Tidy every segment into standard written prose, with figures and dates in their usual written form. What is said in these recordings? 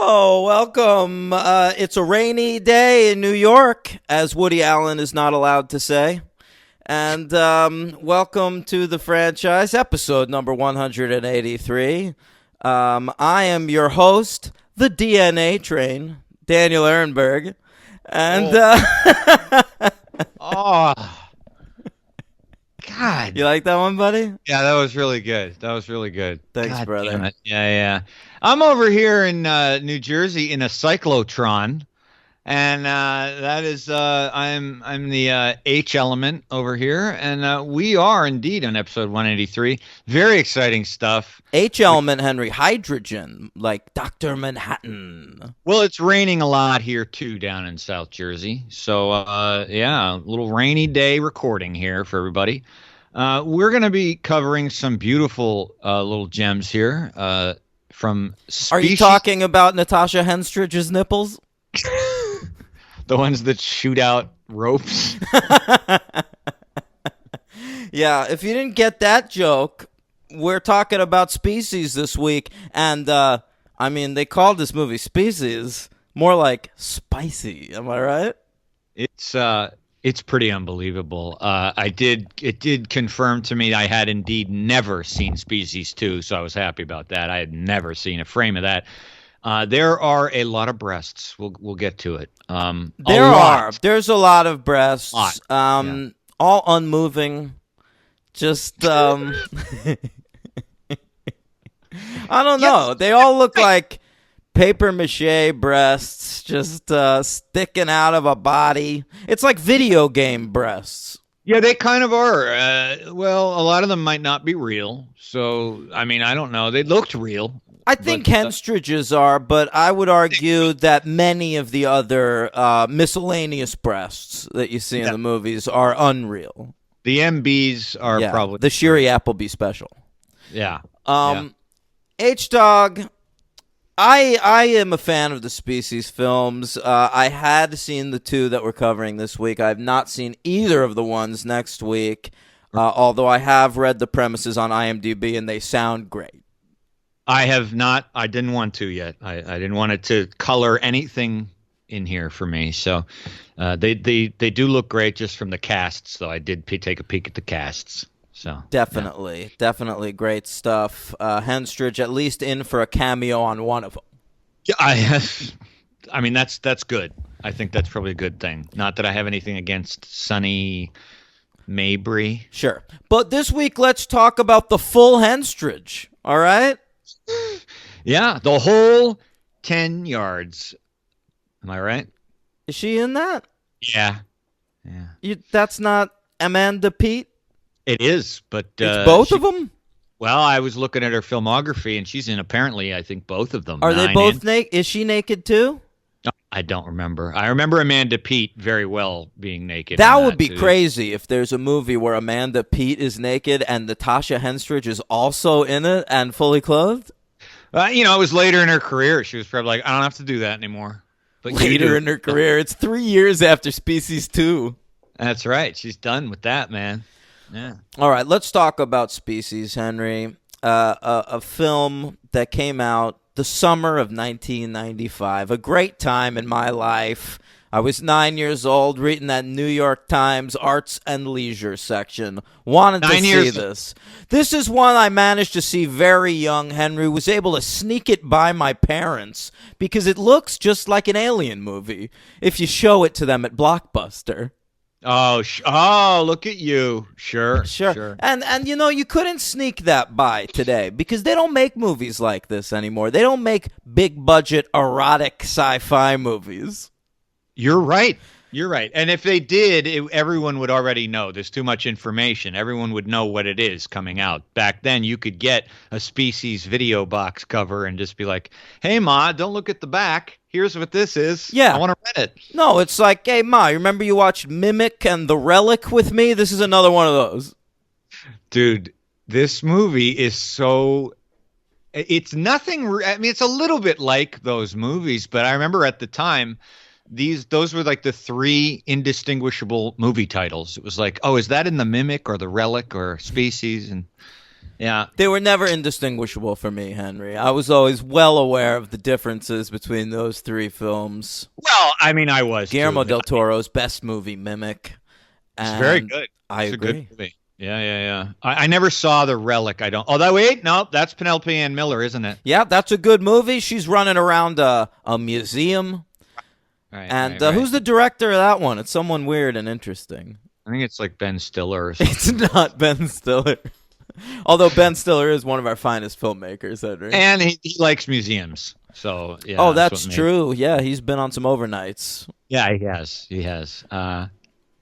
Oh, welcome. It's a rainy day in New York, as Woody Allen is not allowed to say. And welcome to the franchise, episode number 183. I am your host, the DNA Train, Daniel Ehrenberg. And Oh, God. you like that one, buddy? Yeah, that was really good. That was really good. Thanks, God brother. damn it. Yeah. I'm over here in New Jersey in a cyclotron, and that is I'm the H element over here, and we are indeed on episode 183. Very exciting stuff. H element, Henry, hydrogen, like Dr. Manhattan. Well, it's raining a lot here too down in South Jersey, so yeah, a little rainy day recording here for everybody. We're going to be covering some beautiful little gems here from Are you Species, talking about Natasha Henstridge's nipples? the ones that shoot out ropes. Yeah, if you didn't get that joke, we're talking about Species this week. And, I mean, they called this movie Species, more like spicy. Am I right? It's pretty unbelievable. It did confirm to me I had indeed never seen Species 2, so I was happy about that. I had never seen a frame of that. There are a lot of breasts. We'll get to it. There's a lot of breasts. Yeah. All unmoving. Just, I don't know. They all look like paper mache breasts just sticking out of a body. It's like video game breasts. Yeah, they kind of are. Well, a lot of them might not be real. So, I mean, I don't know. They looked real. I think But, Henstridge's are, but I would argue that many of the other miscellaneous breasts that you see in the movies are unreal. The MBs are probably the Shiri Appleby special. Yeah. H-Dog, I am a fan of the Species films. I had seen the two that we're covering this week. I have not seen either of the ones next week, although I have read the premises on IMDb, and they sound great. I have not. I didn't want to yet. I didn't want it to color anything in here for me. So they do look great just from the casts, though. I did take a peek at the casts. So Definitely great stuff. Henstridge at least in for a cameo on one of them. Yeah, I mean that's good. I think that's probably a good thing. Not that I have anything against Sonny Mabry. Sure, but this week let's talk about the full Henstridge. All right. Yeah, the whole 10 yards. Am I right? Is she in that? Yeah. That's not Amanda Peet? It is, but It's both of them? Well, I was looking at her filmography, and she's in apparently, I think, both of them. Are they both naked? Is she naked too? I don't remember. I remember Amanda Peet very well being naked. That would be too. crazy if there's a movie where Amanda Peet is naked and Natasha Henstridge is also in it and fully clothed. It was later in her career. She was probably like, I don't have to do that anymore. But later in her career. It's 3 years after Species 2. That's right. She's done with that, man. Yeah. All right, let's talk about Species, Henry. A film that came out the summer of 1995. A great time in my life. I was 9 years old, reading that New York Times Arts and Leisure section. Wanted to see this. This is one I managed to see very young, Henry. Was able to sneak it by my parents because it looks just like an alien movie if you show it to them at Blockbuster. Oh, look at you. Sure. And you couldn't sneak that by today because they don't make movies like this anymore. They don't make big budget erotic sci-fi movies. You're right. And if they did, everyone would already know. There's too much information. Everyone would know what it is coming out. Back then, you could get a Species video box cover and just be like, hey, Ma, don't look at the back. Here's what this is. Yeah. I want to rent it. No, it's like, hey, Ma, you remember you watched Mimic and The Relic with me? This is another one of those. Dude, this movie is so... It's nothing... I mean, it's a little bit like those movies, but I remember at the time... Those were like the three indistinguishable movie titles. It was like, oh, is that in the Mimic or the Relic or Species? And Yeah. They were never indistinguishable for me, Henry. I was always well aware of the differences between those three films. Well, I mean, I was Guillermo too, del Toro's best movie, Mimic. It's very And good. I It's agree. a good movie. Yeah. I never saw The Relic. I don't. Oh, that wait, no, that's Penelope Ann Miller, isn't it? Yeah, that's a good movie. She's running around a museum. Right. And right. who's the director of that one? It's someone weird and interesting. I think it's like Ben Stiller or something. It's not Ben Stiller. Although Ben Stiller is one of our finest filmmakers, Henry. And he likes museums. So yeah. Oh, that's what made- true. Yeah, he's been on some overnights. Yeah, he has. He has.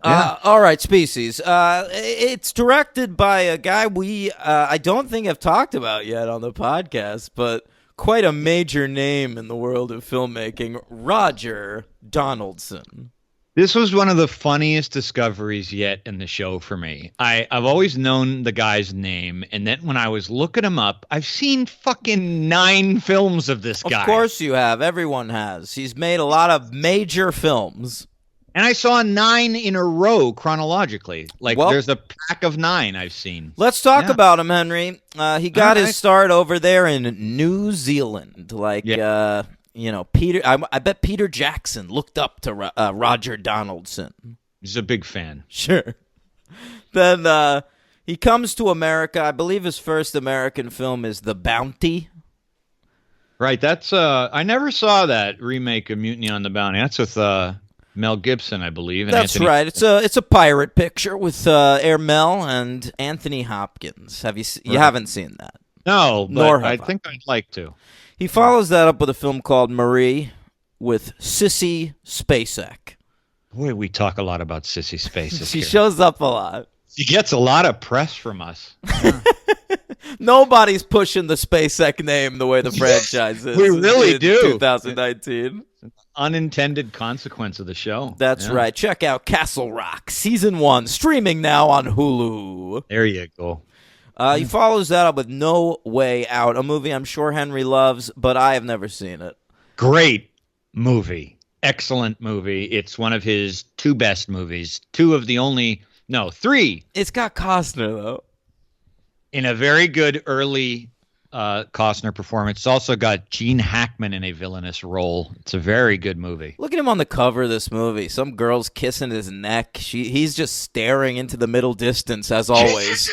All right, Species. It's directed by a guy we I don't think have talked about yet on the podcast, but quite a major name in the world of filmmaking, Roger Donaldson. This was one of the funniest discoveries yet in the show for me. I've always known the guy's name, and then when I was looking him up, I've seen fucking 9 films of this guy. Of course you have. Everyone has. He's made a lot of major films. And I saw 9 in a row chronologically. Like, Well- there's a pack of 9 I've seen. Let's talk Yeah. about him, Henry. He got All his right. start over there in New Zealand. Like, Peter. I bet Peter Jackson looked up to Roger Donaldson. He's a big fan. Sure. Then he comes to America. I believe his first American film is The Bounty. Right, that's I never saw that remake of Mutiny on the Bounty. That's with Mel Gibson, I believe. And That's Anthony. right. It's a pirate picture with Air Mel and Anthony Hopkins. You haven't seen that? No, but Nor I have I. think I'd like to. He follows that up with a film called Marie with Sissy Spacek. Boy, we talk a lot about Sissy Spacek. She here. shows up a lot. She gets a lot of press from us. Nobody's pushing the Spacek name the way the franchise is. We really in do. 2019. Unintended consequence of the show. That's Yeah. right. Check out Castle Rock, Season 1, streaming now on Hulu. There you go. He follows that up with No Way Out, a movie I'm sure Henry loves, but I have never seen it. Great movie. Excellent movie. It's one of his 2 best movies. 3 It's got Costner, though. in a very good early Costner performance. It's also got Gene Hackman in a villainous role. It's a very good movie. Look at him on the cover of this movie. Some girl's kissing his neck. He's just staring into the middle distance, as always.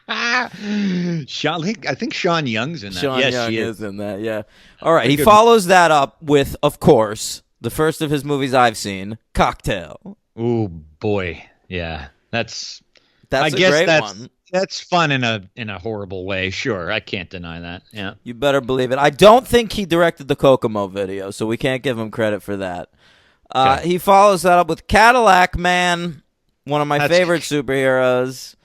I think Sean Young's in that. Sean yes, Young he is in that, yeah. All right, he Good. follows that up with, of course, the first of his movies I've seen, Cocktail. Oh boy, yeah. That's That's I a guess great that's one. that's fun in a horrible way. Sure, I can't deny that. Yeah. You better believe it. I don't think he directed the Kokomo video, so we can't give him credit for that. Okay. He follows that up with Cadillac Man, one of my That's- favorite superheroes.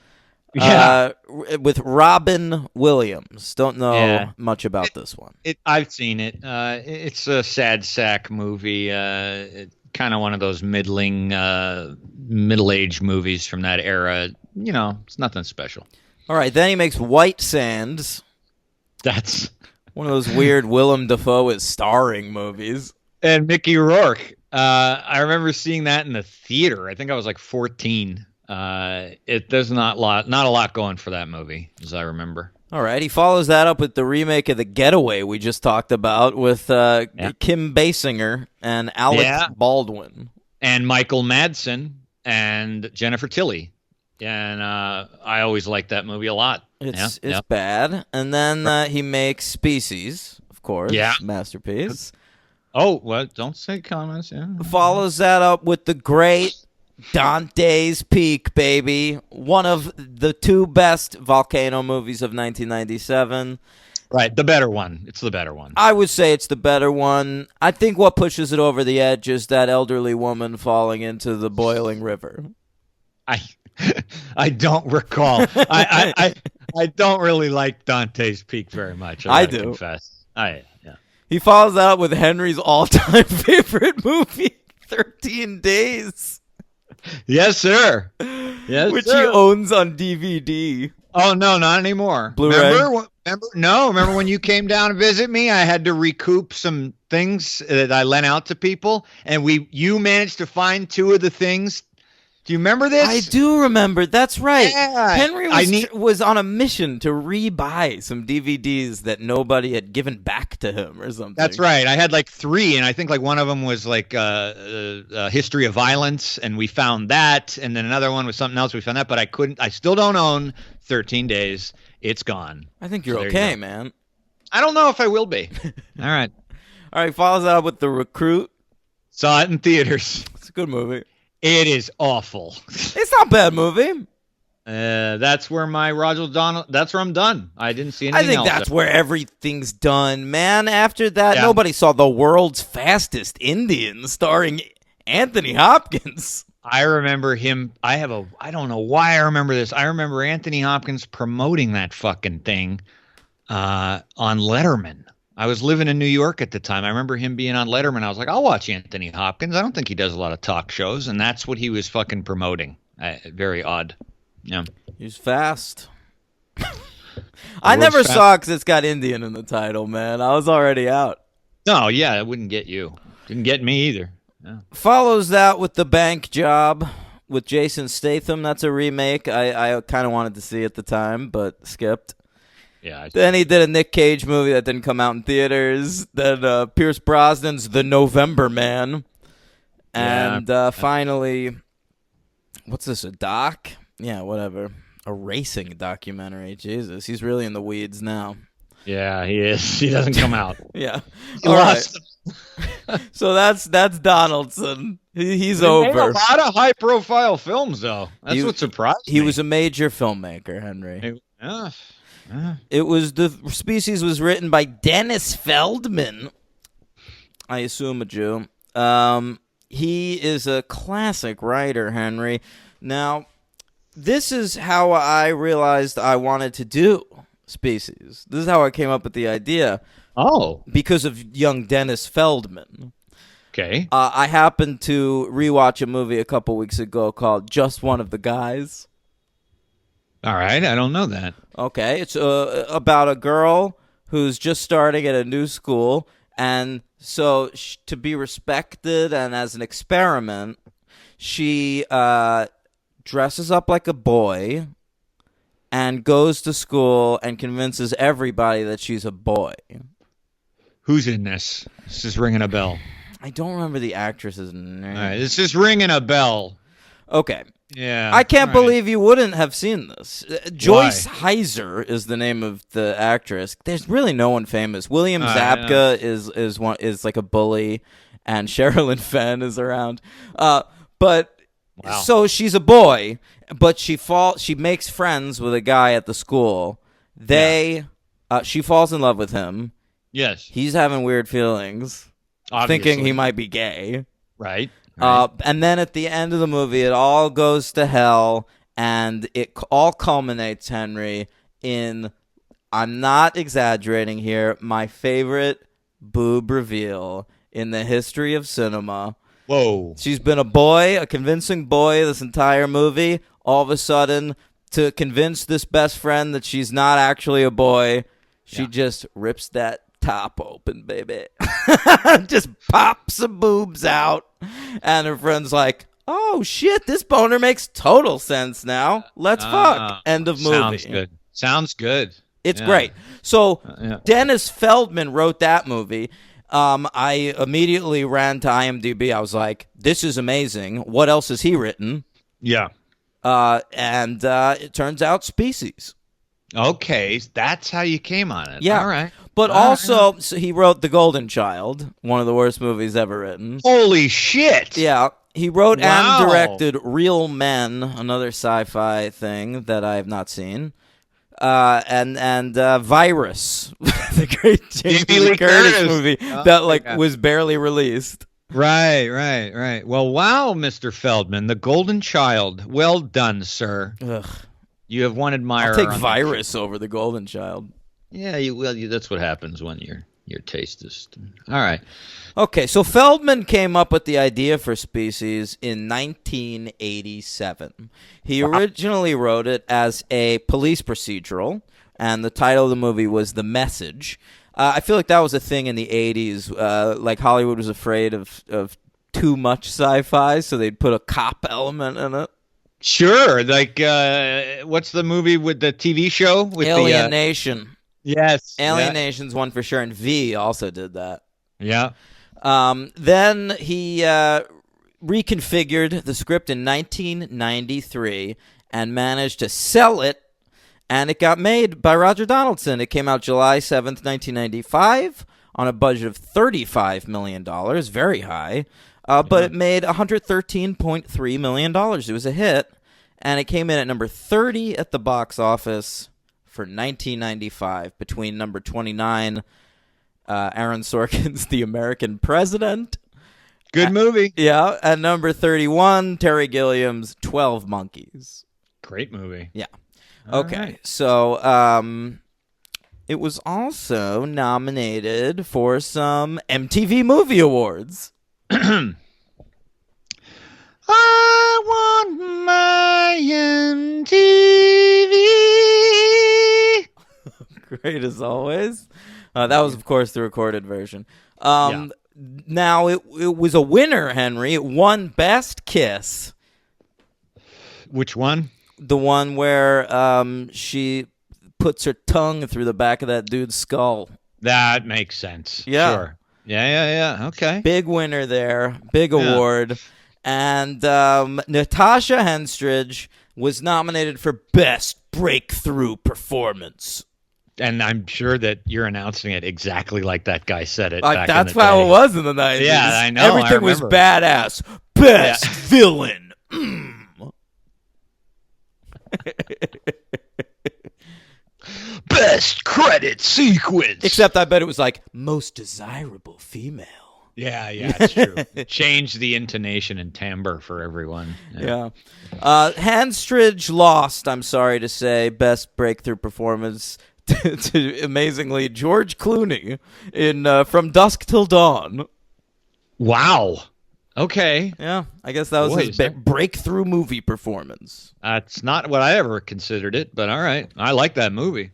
Yeah. With Robin Williams. Don't know Yeah. much about this one. I've seen it. It's a sad sack movie. Kind of one of those middle-aged movies from that era. You know, it's nothing special. All right, then he makes White Sands, That's one of those weird Willem Dafoe is starring movies. and Mickey Rourke. I remember seeing that in the theater. I think I was like 14. There's not a lot going for that movie, as I remember. All right, he follows that up with the remake of The Getaway we just talked about with Kim Basinger and Alec Yeah. Baldwin. And Michael Madsen and Jennifer Tilly. And I always liked that movie a lot. It's Yeah. bad. And then he makes Species, of course, Yeah. masterpiece. Oh, well, don't say comments. Yeah. Follows that up with the great Dante's Peak, baby. One of the 2 best volcano movies of 1997. Right, the better one. It's the better one. I would say it's the better one. I think what pushes it over the edge is that elderly woman falling into the boiling river. I don't recall. I don't really like Dante's Peak very much. I gotta do. confess. Yeah. He follows that up with Henry's all-time favorite movie, 13 Days, Yes, sir. Yes, which sir. he owns on DVD. Oh no, not anymore. Blu-ray? Remember when you came down to visit me? I had to recoup some things that I lent out to people, and you managed to find 2 of the things Do you remember this? I do remember. That's right. Yeah. Henry was on a mission to rebuy some DVDs that nobody had given back to him or something. That's right. I had like 3, and I think like one of them was like History of Violence, and we found that, and then another one was something else. We found that, but I still don't own 13 Days. It's gone. I think you're So okay, man. I don't know if I will be. All right. All right, follows that up with The Recruit. Saw it in theaters. It's a good movie. It is awful. It's not a bad movie. That's where my Roger Donald. That's where I'm done. I didn't see anything I think else. that's where everything's done, man. After that, Yeah. nobody saw The World's Fastest Indian starring Anthony Hopkins. I remember him. I don't know why I remember this. I remember Anthony Hopkins promoting that fucking thing on Letterman. I was living in New York at the time. I remember him being on Letterman. I was like, I'll watch Anthony Hopkins. I don't think he does a lot of talk shows. And that's what he was fucking promoting. Very odd. Yeah. He's fast. I never saw it because it's got Indian in the title, man. I was already out. No, yeah, it wouldn't get you. Didn't get me either. Yeah. Follows that with The Bank Job with Jason Statham. That's a remake I kind of wanted to see at the time, but skipped. Yeah. Then he did a Nick Cage movie that didn't come out in theaters. Then Pierce Brosnan's The November Man. And finally, what's this, a doc? Yeah, whatever. A racing documentary. Jesus, he's really in the weeds now. Yeah, he is. He doesn't come out. Yeah. He All lost. right. So that's Donaldson. He's He over. made a lot of high-profile films, though. That's what surprised me. He was a major filmmaker, Henry. It was The Species was written by Dennis Feldman. I assume a Jew. He is a classic writer, Henry. Now, this is how I realized I wanted to do Species. This is how I came up with the idea. Oh. Because of young Dennis Feldman. Okay. I happened to rewatch a movie a couple weeks ago called Just One of the Guys. All right. I don't know that. Okay. It's about a girl who's just starting at a new school. And so to be respected and as an experiment, she dresses up like a boy and goes to school and convinces everybody that she's a boy. Who's in this? This is ringing a bell. I don't remember the actress's name. All right. This is ringing a bell. Okay. Yeah. I can't all right. believe you wouldn't have seen this. Joyce Heiser is the name of the actress. There's really no one famous. William Zabka is like a bully, and Sherilyn Fenn is around. So she's a boy, but she makes friends with a guy at the school. She falls in love with him. Yes. He's having weird feelings, Obviously. thinking he might be gay. Right. And then at the end of the movie, it all goes to hell, and it all culminates, Henry, in, I'm not exaggerating here, my favorite boob reveal in the history of cinema. Whoa. She's been a convincing boy this entire movie. All of a sudden, to convince this best friend that she's not actually a boy, she just rips that top open, baby. Just pops some boobs out. And her friend's like, oh, shit, this boner makes total sense now. Let's fuck. End of movie. Sounds good. It's great. So Dennis Feldman wrote that movie. I immediately ran to IMDb. I was like, this is amazing. What else has he written? Yeah. And it turns out Species. Okay, that's how you came on it. Yeah. All right. But also, so he wrote The Golden Child, one of the worst movies ever written. Holy shit! Yeah. He wrote Wow. and directed Real Men, another sci-fi thing that I have not seen. And Virus, the great Jamie Lee Curtis movie that was barely released. Right. Well, wow, Mr. Feldman, The Golden Child. Well done, sir. Ugh. You have one admirer. I'll take Virus over The Golden Child. Yeah, that's what happens when your taste is. All right. Okay, so Feldman came up with the idea for Species in 1987. He originally wrote it as a police procedural, and the title of the movie was The Message. I feel like that was a thing in the 80s. Like Hollywood was afraid of too much sci-fi, so they'd put a cop element in it. Sure, like what's the movie with the TV show with Alienation? Yes, Alienation's one for sure, and V also did that. Yeah. Then he reconfigured the script in 1993 and managed to sell it, and it got made by Roger Donaldson. It came out July 7th, 1995, on a budget of $35 million, very high, but it made $113.3 million. It was a hit, and it came in at number 30 at the box office for 1995, between number 29, Aaron Sorkin's The American President. Good movie. Yeah, at number 31, Terry Gilliam's 12 Monkeys. Great movie. Yeah. All Okay, right. so it was also nominated for some MTV Movie Awards. I want my MTV. Great as always. That was, of course, the recorded version. Now, it was a winner, Henry. It won Best Kiss. Which one? The one where she puts her tongue through the back of that dude's skull. That makes sense. Yeah. Sure. Yeah. Okay. Big winner there. Big award. And Natasha Henstridge was nominated for Best Breakthrough Performance. And I'm sure that you're announcing it exactly like that guy said it. Back That's in the how day. it was in the 90s. Yeah, I know. Everything was badass. Best villain. Best credit sequence. Except I bet it was like most desirable female. Yeah, it's true. Change the intonation and timbre for everyone. Yeah. Henstridge lost, I'm sorry to say, Best Breakthrough Performance to amazingly George Clooney in From Dusk Till Dawn. Wow. Okay. Yeah, I guess that was his breakthrough movie performance. That's not what I ever considered it, but all right. I like that movie.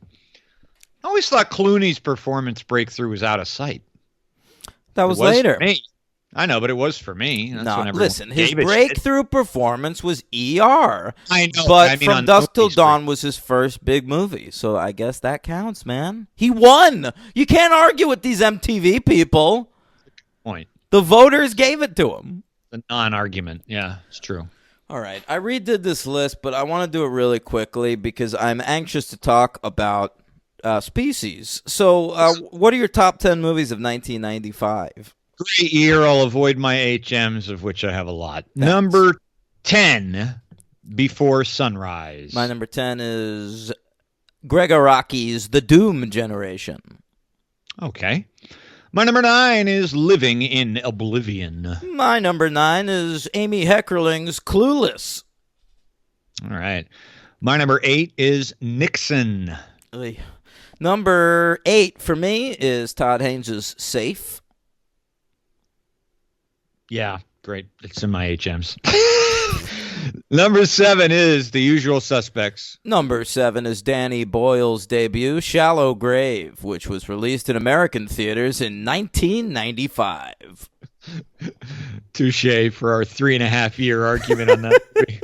I always thought Clooney's performance breakthrough was out of sight. That was later. For me. I know, but it was for me. That's No, when listen, his gave a breakthrough performance was ER. I know, But I mean, From on Dusk Till movies, Dawn was his first big movie, so I guess that counts, man. He won. You can't argue with these MTV people. point. The voters gave it to him. A non-argument. Yeah, it's true. All right, I redid this list, but I want to do it really quickly because I'm anxious to talk about Species. So, what are your top 10 movies of 1995? Great year. I'll avoid my HMs, of which I have a lot. Number 10, Before Sunrise. My number 10 is Gregor Raki's The Doom Generation. Okay. My number 9 is Living in Oblivion. My number 9 is Amy Heckerling's Clueless. All right. My number 8 is Nixon. Oy. Number 8 for me is Todd Haynes' Safe. Yeah, great. It's in my HMs. Number 7 is The Usual Suspects. Number 7 is Danny Boyle's debut, Shallow Grave, which was released in American theaters in 1995. Touche for our 3.5-year argument on that movie.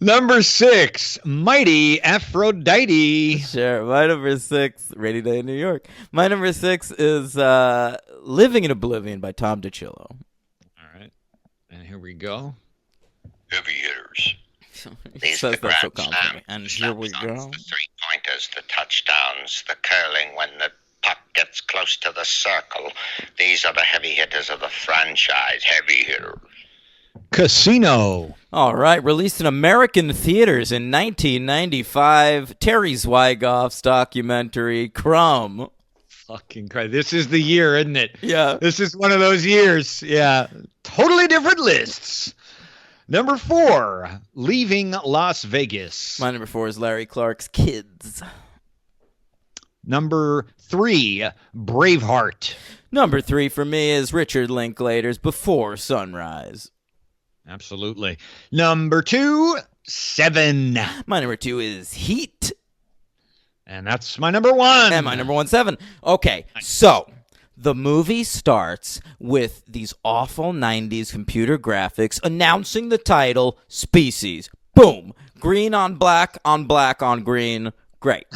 Number 6, Mighty Aphrodite. Sure. My number 6, Rainy Day in New York. My number 6 is Living in Oblivion by Tom DiCillo. All right. And here we go. Heavy hitters. These These are the that's so grand complicated. slams, And the here we snap-ons, go. the three-pointers, the touchdowns, the curling when the puck gets close to the circle. These are the heavy hitters of the franchise. Heavy hitters. Casino. All right, released in American theaters in 1995, Terry Zwigoff's documentary, Crumb. Fucking Christ. This is the year, isn't it? Yeah. This is one of those years. Yeah. Totally different lists. Number 4, Leaving Las Vegas. My number 4 is Larry Clark's Kids. Number 3, Braveheart. Number 3 for me is Richard Linklater's Before Sunrise. Absolutely. Number 2, 7. My number 2 is Heat. And that's my number 1. And my number 1, 7. Okay, so The movie starts with these awful 90s computer graphics announcing the title Species. Boom. Green on black on green. Great.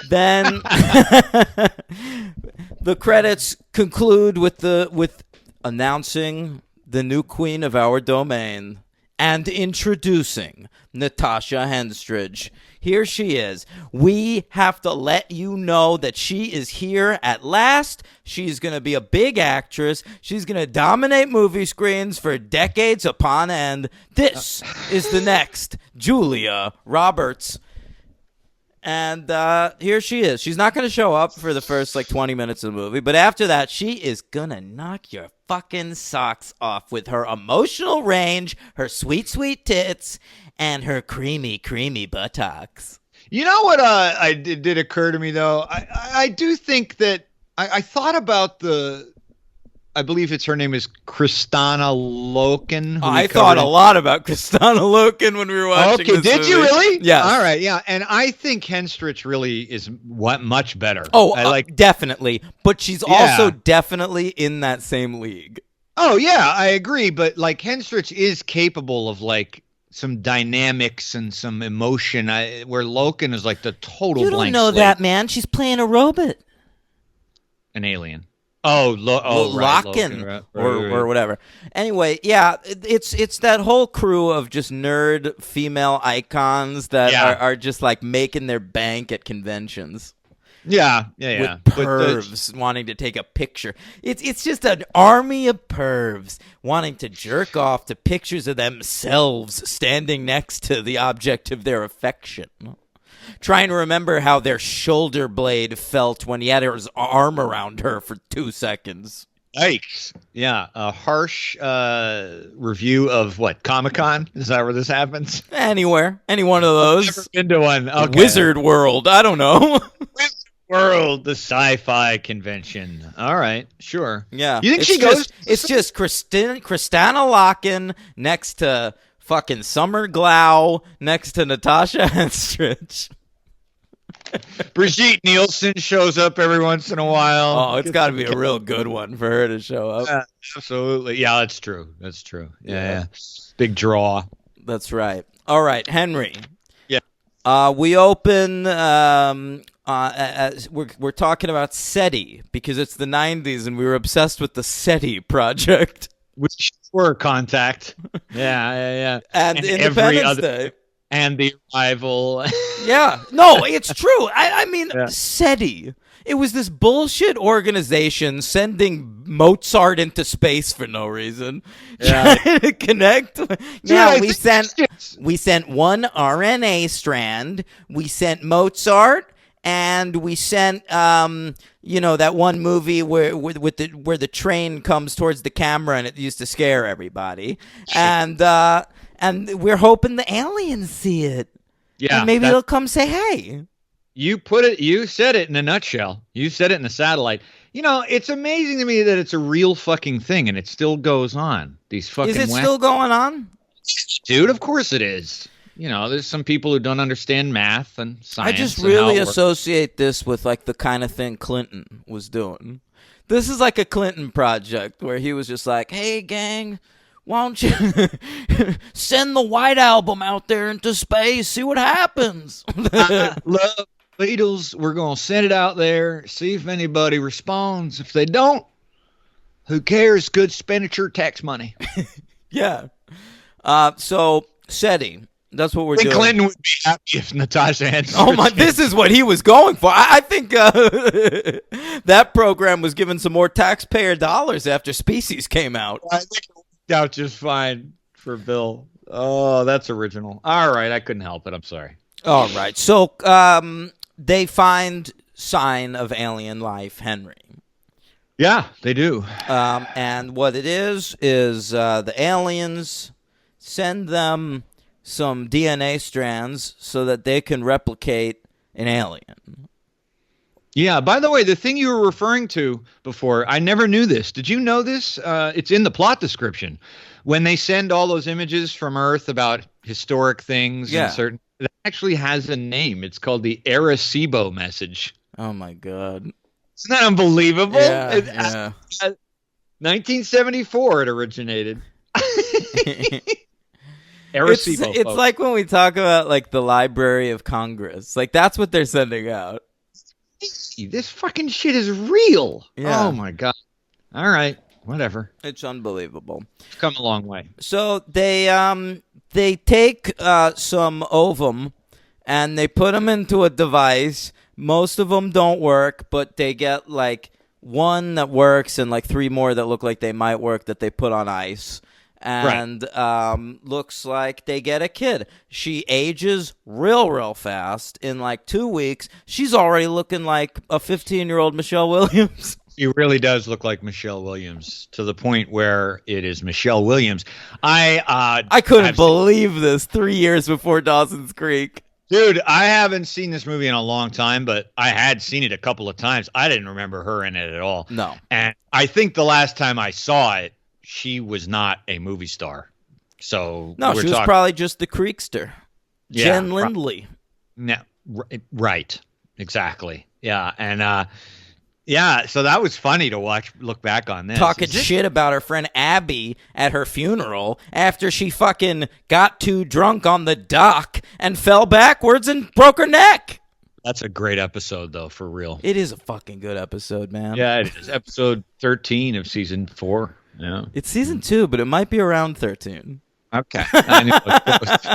Then the credits conclude with announcing the new queen of our domain and introducing Natasha Henstridge. Here she is. We have to let you know that she is here at last. She's going to be a big actress. She's going to dominate movie screens for decades upon end. This is the next Julia Roberts. And here she is. She's not going to show up for the first 20 minutes of the movie, but after that, she is going to knock your fucking socks off with her emotional range, her sweet, sweet tits, and her creamy, creamy buttocks. You know what did occur to me, though? I do think that I thought about I believe her name is Kristanna Loken. I thought a lot about Kristanna Loken when we were watching this did movie. You really? Yes. All right, yeah. And I think Henstridge really is much better. Oh, definitely. But she's also definitely in that same league. Oh, yeah, I agree. But Henstridge is capable of some dynamics and some emotion, where Loken is the total You blank don't know slate. that, man. She's playing a robot. An alien. Right, Loken, right. or whatever. Anyway, yeah, it's that whole crew of just nerd female icons that are just making their bank at conventions. Yeah. With pervs wanting to take a picture. It's just an army of pervs wanting to jerk off to pictures of themselves standing next to the object of their affection. Trying to remember how their shoulder blade felt when he had his arm around her for 2 seconds. Yikes. Yeah, a harsh review of what, Comic-Con? Is that where this happens? Anywhere. Any one of those. I've never been to one. Okay. Wizard World. I don't know. Wizard World, the sci-fi convention. All right, sure. Yeah. You think she goes? It's just Kristanna Loken next to fucking Summer Glau next to Natasha Henstridge. Brigitte Nielsen shows up every once in a while. Oh, it's got to be a real good one for her to show up. Yeah, absolutely. Yeah, that's true. Yeah. Big draw. That's right. All right, Henry. Yeah. We open. We're talking about SETI because it's the 90s and we were obsessed with the SETI project. Which were Contact. Yeah. And Independence Day. And The Arrival. Yeah. No, it's true. I mean, SETI. It was this bullshit organization sending Mozart into space for no reason. Trying to connect. Yeah, we sent one RNA strand. We sent Mozart. And we sent, that one movie where the train comes towards the camera and it used to scare everybody. And we're hoping the aliens see it. Yeah. And maybe they'll come say, hey. You said it in a nutshell. You said it in a satellite. It's amazing to me that it's a real fucking thing and it still goes on. These fucking Is it still going on? Dude, of course it is. There's some people who don't understand math and science. I just really associate this with the kind of thing Clinton was doing. This is like a Clinton project where he was just like, hey, gang, why don't you send the White Album out there into space, see what happens? I love Beatles. We're going to send it out there, see if anybody responds. If they don't, who cares? Good expenditure, tax money. Yeah. So, SETI. That's what we're doing. Clinton would be happy if Natasha Henstridge. Oh my! This is what he was going for. I think that program was given some more taxpayer dollars after Species came out. I think it worked out just fine for Bill. Oh, that's original. All right, I couldn't help it. I'm sorry. All right. So they find sign of alien life, Henry. Yeah, they do. And what it is the aliens send them some DNA strands so that they can replicate an alien. Yeah, by the way, the thing you were referring to before, I never knew this. Did you know this? It's in the plot description. When they send all those images from Earth about historic things and certain, it actually has a name. It's called the Arecibo message. Oh my God. Isn't that unbelievable? Yeah, yeah. 1974 it originated. Arecibo, It's folks. like when we talk about like the Library of Congress. Like that's what they're sending out. This fucking shit is real. Yeah. Oh my god. All right, whatever. It's unbelievable. It's come a long way. So they take some ovum and they put them into a device. Most of them don't work, but they get like one that works and like three more that look like they might work that they put on ice. And looks like they get a kid. She ages real fast. In like 2 weeks, she's already looking like a 15-year-old Michelle Williams. She really does look like Michelle Williams to the point where it is Michelle Williams. I couldn't believe this 3 years before Dawson's Creek. Dude, I haven't seen this movie in a long time, but I had seen it a couple of times. I didn't remember her in it at all. No. And I think the last time I saw it, she was not a movie star. So No, she was probably just the Creekster. Yeah, Jen Lindley. No, right. Exactly. Yeah. And yeah, so that was funny to look back on this. Talking shit about her friend Abby at her funeral after she fucking got too drunk on the dock and fell backwards and broke her neck. That's a great episode, though, for real. It is a fucking good episode, man. Yeah, it is. Episode 13 of season 4. Yeah. It's season 2, but it might be around 13. Okay. I knew it was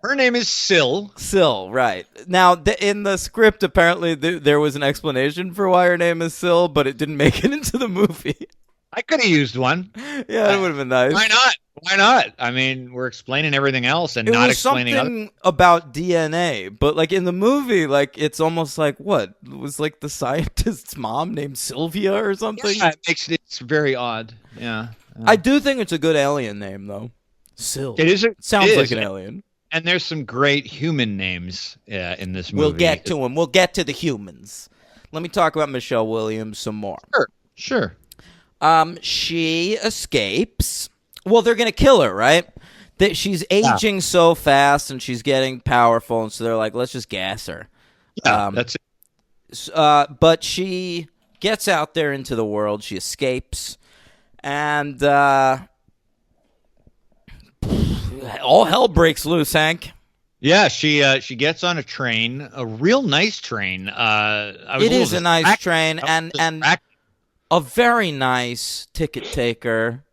her name is Syl. Syl, right. Now, in the script, apparently there was an explanation for why her name is Syl, but it didn't make it into the movie. I could have used one. Yeah, that would have been nice. Why not? Why not? I mean, we're explaining everything else and not explaining something about DNA, but like in the movie, like it's almost like what? It was like the scientist's mom named Sylvia or something? Yeah, it's very odd. Yeah. I do think it's a good alien name though. Syl. It is. Sounds like an alien. And there's some great human names in this movie. We'll get to them. We'll get to the humans. Let me talk about Michelle Williams some more. Sure. She escapes. Well, they're going to kill her, right? She's aging so fast and she's getting powerful, and so they're like, let's just gas her. Yeah, that's it. But she gets out there into the world. She escapes. And all hell breaks loose, Hank. Yeah, she gets on a train, a real nice train. It is a nice train, and a very nice ticket taker.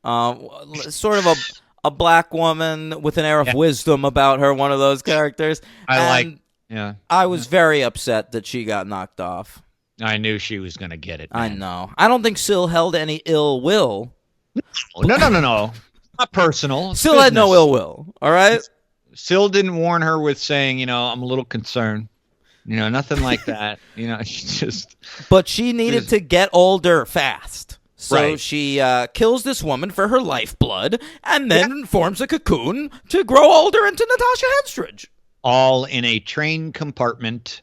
Sort of a black woman with an air of wisdom about her, one of those characters. I was very upset that she got knocked off. I knew she was going to get it. Man. I know. I don't think Syl held any ill will. No. Not personal. Syl had no ill will, all right? Syl didn't warn her with saying, I'm a little concerned. Nothing like that. She just... But she needed to get older fast. So she kills this woman for her lifeblood and then forms a cocoon to grow older into Natasha Henstridge. All in a train compartment.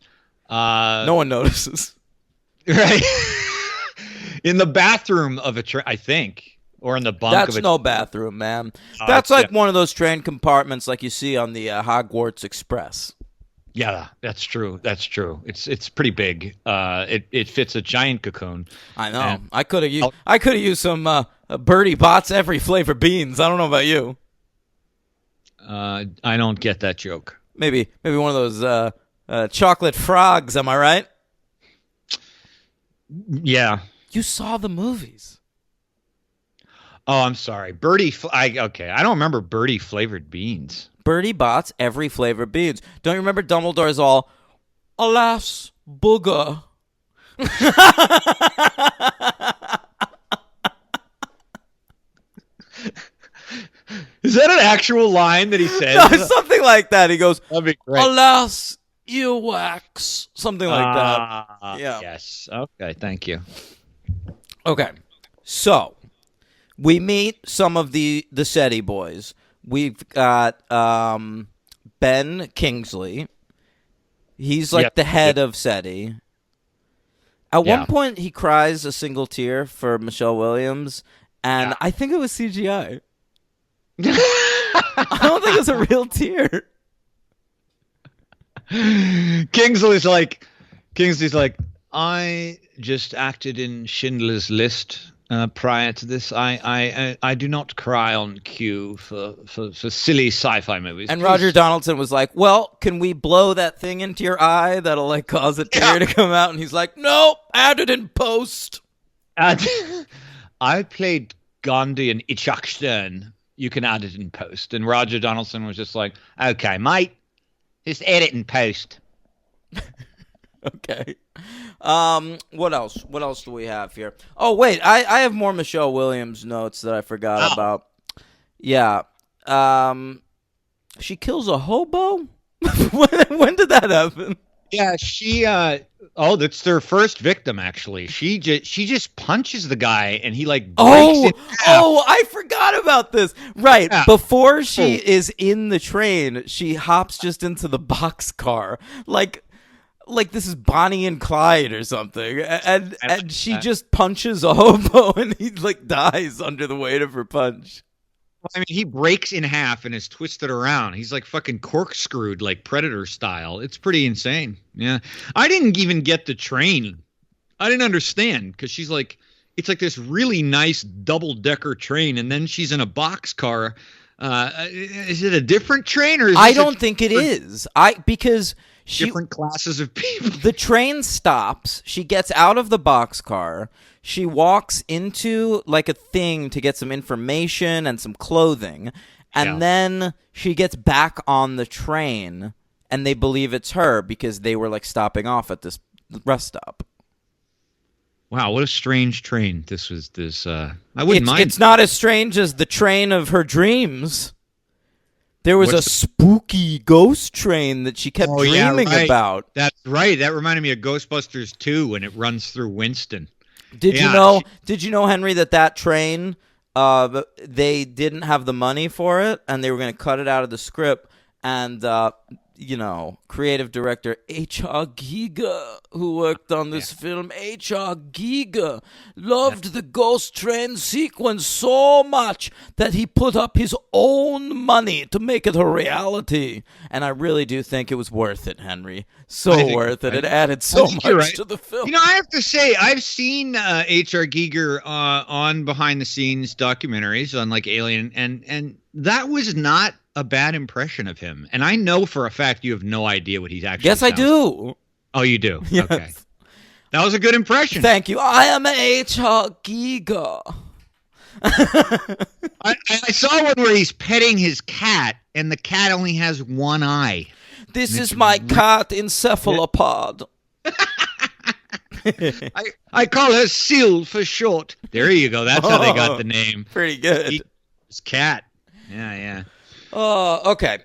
No one notices. Right. In the bathroom of a train, I think. Or in the bunk of a That's no bathroom, man. That's like one of those train compartments like you see on the Hogwarts Express. Yeah, that's true. It's pretty big. It fits a giant cocoon. I know. And I could have used some Bertie Bott's every flavor beans. I don't know about you. I don't get that joke. Maybe one of those chocolate frogs. Am I right? Yeah. You saw the movies. Oh, I'm sorry. I don't remember Bertie flavored beans. Bertie Bott's every flavor beans. Don't you remember Dumbledore's all, alas, booger. Is that an actual line that he says? No, something like that. He goes, that'd be great. Alas, earwax. Something like that. Yeah. Yes. Okay, thank you. Okay. So, we meet some of the SETI boys. We've got Ben Kingsley. He's like the head of SETI. At one point, he cries a single tear for Michelle Williams, and I think it was CGI. I don't think it was a real tear. Kingsley's like, I just acted in Schindler's List prior to this. I do not cry on cue for silly sci-fi movies. And Roger Donaldson was like, well, can we blow that thing into your eye that'll like cause a tear to come out? And he's like, no, add it in post. I played Gandhi and Itzhak Stern. You can add it in post. And Roger Donaldson was just like, okay, mate, just add it in post. Okay. What else? What else do we have here? Oh, wait, I have more Michelle Williams notes that I forgot about. Yeah. She kills a hobo? When did that happen? Yeah, she that's their first victim actually. She just punches the guy and he like breaks it half. Oh, I forgot about this. Right. Yeah. Before she is in the train, she hops just into the boxcar. Like this is Bonnie and Clyde or something. And she just punches a hobo and he like dies under the weight of her punch. I mean, he breaks in half and is twisted around. He's like fucking corkscrewed, like Predator style. It's pretty insane. Yeah. I didn't even get the train. I didn't understand because she's like, it's like this really nice double-decker train, and then she's in a boxcar. Is it a different train, or is I don't think it is. Because different classes of people. The train stops. She gets out of the boxcar. She walks into like a thing to get some information and some clothing, and then she gets back on the train, and they believe it's her because they were like stopping off at this rest stop. Wow, what a strange train this was. I wouldn't mind. It's not as strange as the train of her dreams. There was a spooky ghost train that she kept dreaming about. That's right. That reminded me of Ghostbusters 2 when it runs through Winston. Did you know, Henry, that train, they didn't have the money for it, and they were going to cut it out of the script, and, creative director H.R. Giger, who worked on this film, H.R. Giger, loved the ghost train sequence so much that he put up his own money to make it a reality. And I really do think it was worth it, Henry. So worth it. It added so much to the film. You know, I have to say, I've seen H.R. Giger on behind-the-scenes documentaries on, like, Alien, and that was not a bad impression of him. And I know for a fact you have no idea what he's actually Yes, I do. Oh, you do? Yes. Okay. That was a good impression. Thank you. I am H.R. Giger. I saw one where he's petting his cat, and the cat only has one eye. This is my cat encephalopod. I call her Sil for short. There you go. That's how they got the name. Pretty good. His cat. Yeah. Oh, okay.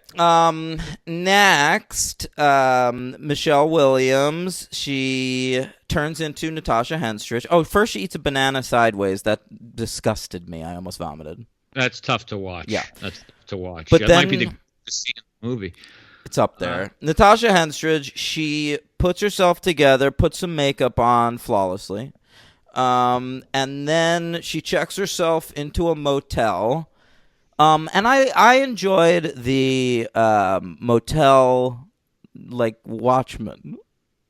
Next, Michelle Williams. She turns into Natasha Henstridge. Oh, first she eats a banana sideways. That disgusted me. I almost vomited. That's tough to watch. Yeah. That's tough to watch. But that then, might be the scene in the movie. It's up there. Natasha Henstridge, she puts herself together, puts some makeup on flawlessly, and then she checks herself into a motel. And I enjoyed the motel, like, watchman.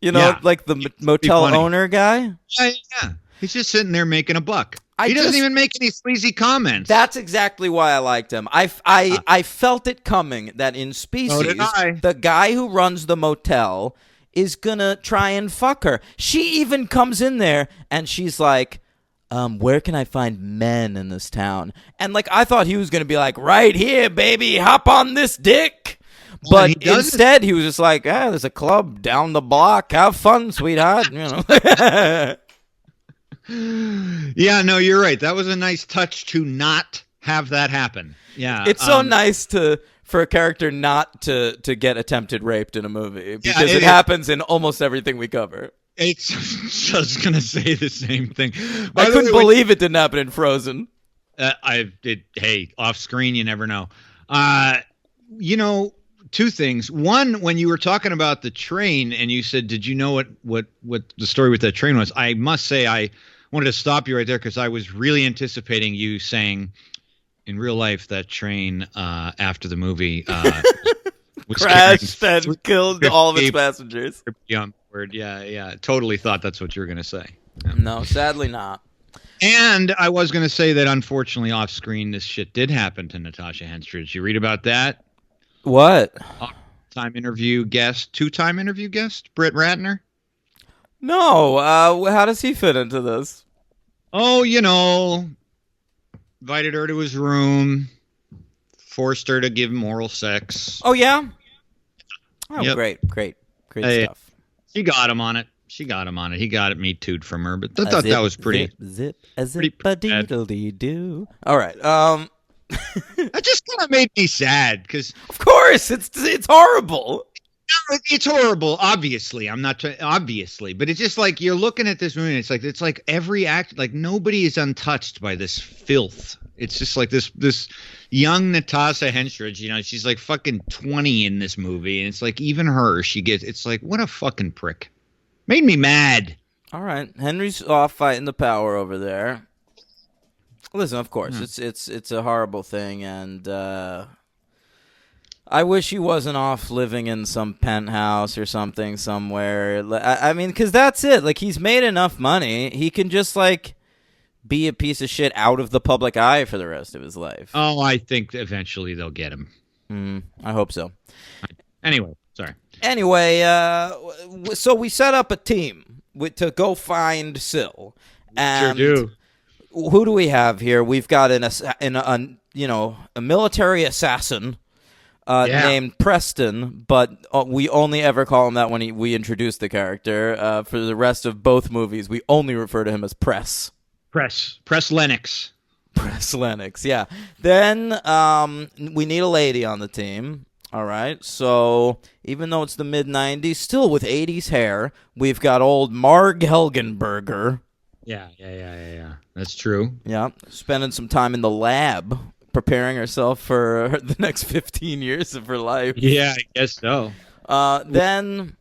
You know, like the motel owner guy? Yeah. He's just sitting there making a buck. He doesn't even make any sleazy comments. That's exactly why I liked him. I felt it coming that in Species, the guy who runs the motel is going to try and fuck her. She even comes in there, and she's like, where can I find men in this town? And, like, I thought he was going to be like, right here, baby, hop on this dick. But instead, he was just like, there's a club down the block. Have fun, sweetheart. You know. Yeah, no, you're right. That was a nice touch to not have that happen. Yeah. It's so nice for a character not to get attempted raped in a movie because it happens in almost everything we cover. It's just going to say the same thing. I couldn't believe it didn't happen in Frozen. Hey, off screen, you never know. Two things. One, when you were talking about the train and you said, did you know what the story with that train was? I must say I wanted to stop you right there because I was really anticipating you saying in real life that train after the movie was crashed carrying and killed all of its 50 passengers. on board. Yeah. Totally thought that's what you were going to say. No, sadly not. And I was going to say that unfortunately off screen, this shit did happen to Natasha Henstridge. You read about that? What? Two-time interview guest, Britt Ratner. No. How does he fit into this? Oh, invited her to his room, forced her to give him oral sex. Oh yeah. Oh, Yep. great Hey, stuff. She got him on it. He got it Me Too'd from her, but I thought that was pretty. Zip, pretty a bad. do. All right. That just kind of made me sad because Of course, it's horrible. it's horrible. Obviously, I'm not obviously, but it's just like you're looking at this movie. And it's like every act, like nobody is untouched by this filth. It's just like this young Natasha Henstridge. She's like fucking 20 in this movie, and it's like even her, it's like what a fucking prick. Made me mad. All right, Henry's off fighting the power over there. Listen, of course, it's a horrible thing, and I wish he wasn't off living in some penthouse or something somewhere. I mean, because that's it. Like, he's made enough money, he can just like be a piece of shit out of the public eye for the rest of his life. Oh, I think eventually they'll get him. I hope so. Anyway, sorry. Anyway, so we set up a team to go find Syl. And Sure do. who do we have here? We've got a military assassin named Preston, but we only ever call him that when we introduce the character. For the rest of both movies, we only refer to him as Press Lennox. Press Lennox, yeah. Then we need a lady on the team. All right, so even though it's the mid-'90s, still with 80s hair, we've got old Marg Helgenberger. Yeah. That's true. Yeah, spending some time in the lab, preparing herself for the next 15 years of her life. Yeah, I guess so. And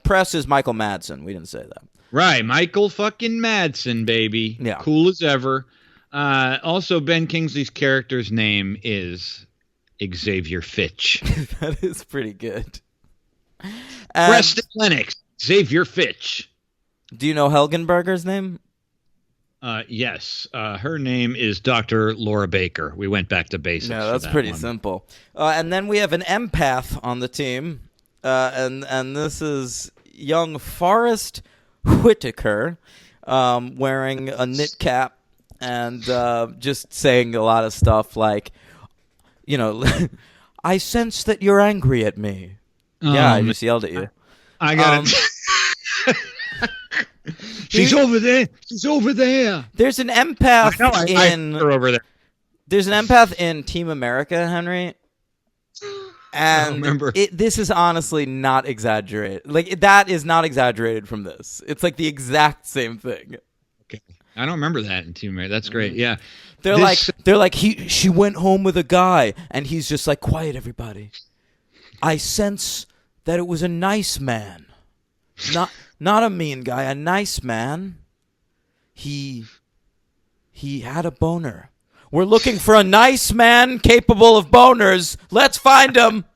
Press is Michael Madsen. We didn't say that. Right, Michael fucking Madsen, baby. Yeah. Cool as ever. Also, Ben Kingsley's character's name is Xavier Fitch. That is pretty good. Preston Lennox, Xavier Fitch. Do you know Helgenberger's name? Yes. Her name is Dr. Laura Baker. We went back to basics. Yeah, that's for that pretty one. simple. And then we have an empath on the team, and this is young Forrest Whitaker, wearing a knit cap and just saying a lot of stuff like, I sense that you're angry at me. Yeah, I just yelled at you. I got it. She's over there. She's over there. There's an empath Her over there. There's an empath in Team America, Henry. And remember. This is honestly not exaggerated. Like, that is not exaggerated from this. It's like the exact same thing. Okay. I don't remember that in Team America. That's great. Yeah. They're like she went home with a guy, and he's just like, quiet, everybody. I sense that it was a nice man, not a mean guy, a nice man. He had a boner. We're looking for a nice man capable of boners. Let's find him.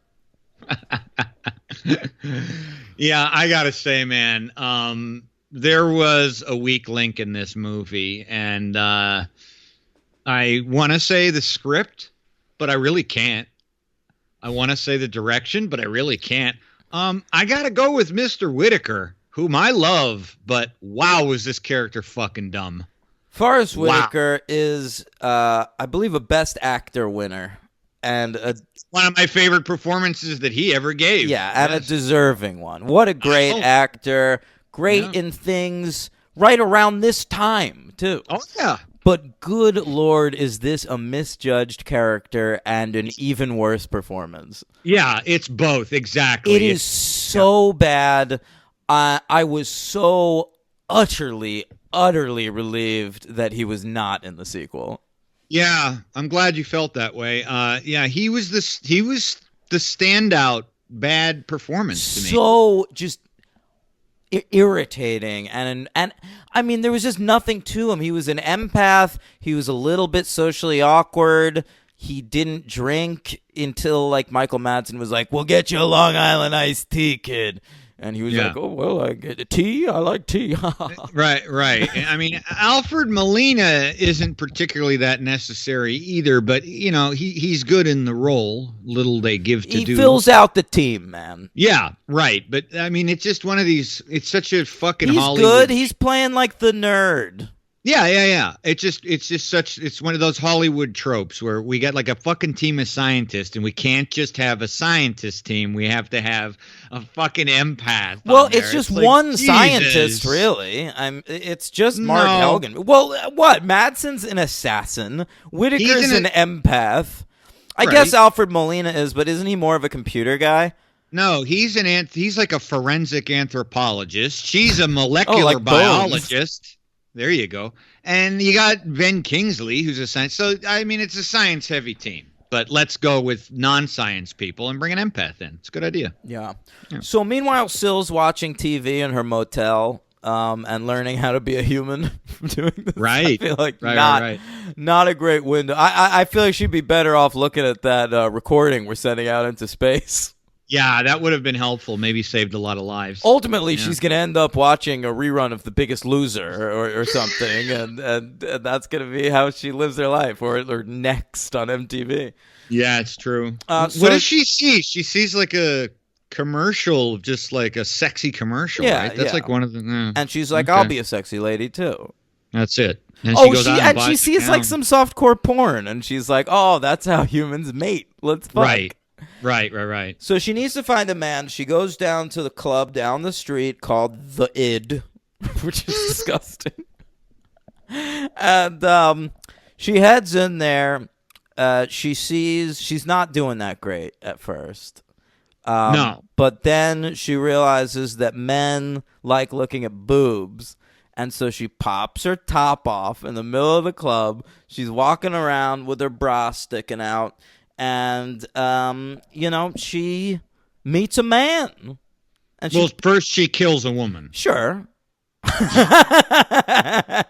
Yeah, I gotta say, man, there was a weak link in this movie, and I want to say the script, but I really can't. I want to say the direction, but I really can't. I gotta go with Mr. Whitaker, whom I love, but wow, was this character fucking dumb. Forrest Whitaker is, I believe, a Best Actor winner. And one of my favorite performances that he ever gave. Yeah, and a deserving one. What a great actor. Great in things right around this time, too. Oh, yeah. But good Lord, is this a misjudged character and an even worse performance? Yeah, it's both. Exactly. It is so bad. I was so utterly relieved that he was not in the sequel. Yeah, I'm glad you felt that way. Yeah, he was the standout bad performance to me. So just irritating, and I mean, there was just nothing to him. He was an empath. He was a little bit socially awkward. he didn't drink until like Michael Madsen was like, "We'll get you a Long Island iced tea, kid." And he was like, "Oh, well, I get a tea. I like tea." Right. I mean, Alfred Molina isn't particularly that necessary either, but he's good in the role. Little they give to do. He fills out the team, man. Yeah, right. But I mean, it's just one of these. It's such a fucking He's Hollywood. good. He's playing like the nerd. Yeah. It's one of those Hollywood tropes where we got like a fucking team of scientists, and we can't just have a scientist team. We have to have a fucking empath. Well, on there. it's just like, one Jesus. scientist, really. It's just Mark Helgen. Well, what? Madsen's an assassin. Whitaker's an empath. I guess Alfred Molina is, but isn't he more of a computer guy? No, he's like a forensic anthropologist. She's a molecular biologist. Bones. There you go. And you got Ben Kingsley, who's a science. So, I mean, it's a science-heavy team. But let's go with non-science people and bring an empath in. It's a good idea. Yeah. So, meanwhile, Syl's watching TV in her motel and learning how to be a human from doing this. Right. I feel like Right. not a great window. I feel like she'd be better off looking at that recording we're sending out into space. Yeah, that would have been helpful. Maybe saved a lot of lives. Ultimately, she's going to end up watching a rerun of The Biggest Loser or something, and that's going to be how she lives her life, or Next on MTV. Yeah, it's true. So, what does she see? She sees like a commercial, just like a sexy commercial, right? That's like one of the... and she's like, I'll be a sexy lady, too. That's it. And she sees like some softcore porn, and she's like, oh, that's how humans mate. Let's fuck. Right. So she needs to find a man. She goes down to the club down the street called The Id, which is disgusting. And she heads in there. She sees she's not doing that great at first. No. But then she realizes that men like looking at boobs. And so she pops her top off in the middle of the club. She's walking around with her bra sticking out. And, she meets a man. And first she kills a woman. Sure. That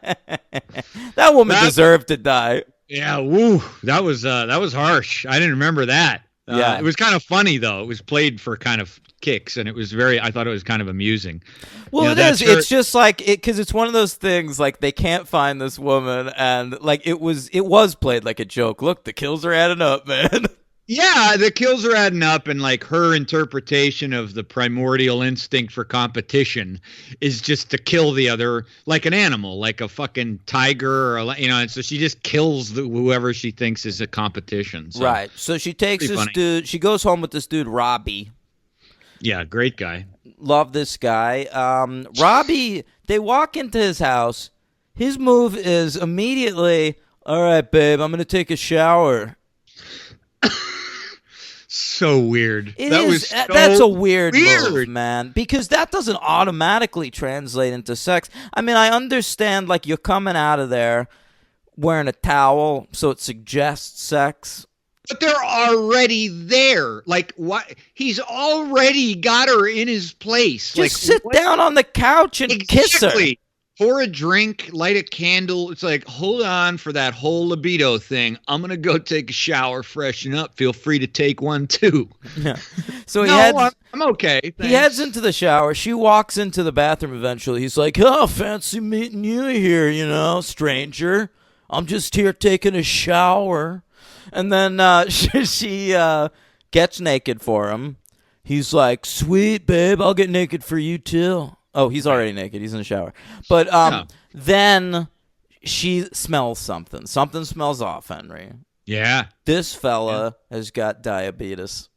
woman deserved to die. Yeah, woo. That was harsh. I didn't remember that. Yeah. It was kind of funny, though. It was played for kind of kicks, and it was I thought it was kind of amusing. Well, it is. It's just like because it's one of those things like they can't find this woman, and like it was played like a joke. Look, the kills are adding up, man. Yeah, the kills are adding up, and like her interpretation of the primordial instinct for competition is just to kill the other like an animal, like a fucking tiger, or and so she just kills whoever she thinks is a competition. So, right. So she takes this dude. She goes home with this dude, Robbie. Yeah, great guy. Love this guy. Robbie, they walk into his house. His move is immediately, all right, babe, I'm going to take a shower. So weird. That's a weird move, man, because that doesn't automatically translate into sex. I mean, I understand, like, you're coming out of there wearing a towel, so it suggests sex. But they're already there. Like, what? He's already got her in his place. Just sit down on the couch and kiss her. Pour a drink, light a candle. It's like, hold on for that whole libido thing. I'm going to go take a shower, freshen up. Feel free to take one, too. Yeah. So I'm okay. Thanks. He heads into the shower. She walks into the bathroom eventually. He's like, oh, fancy meeting you here, stranger. I'm just here taking a shower. And then she gets naked for him. He's like, sweet, babe, I'll get naked for you, too. Oh, he's already naked. He's in the shower. But then she smells something. Something smells off, Henry. Yeah. This fella has got diabetes.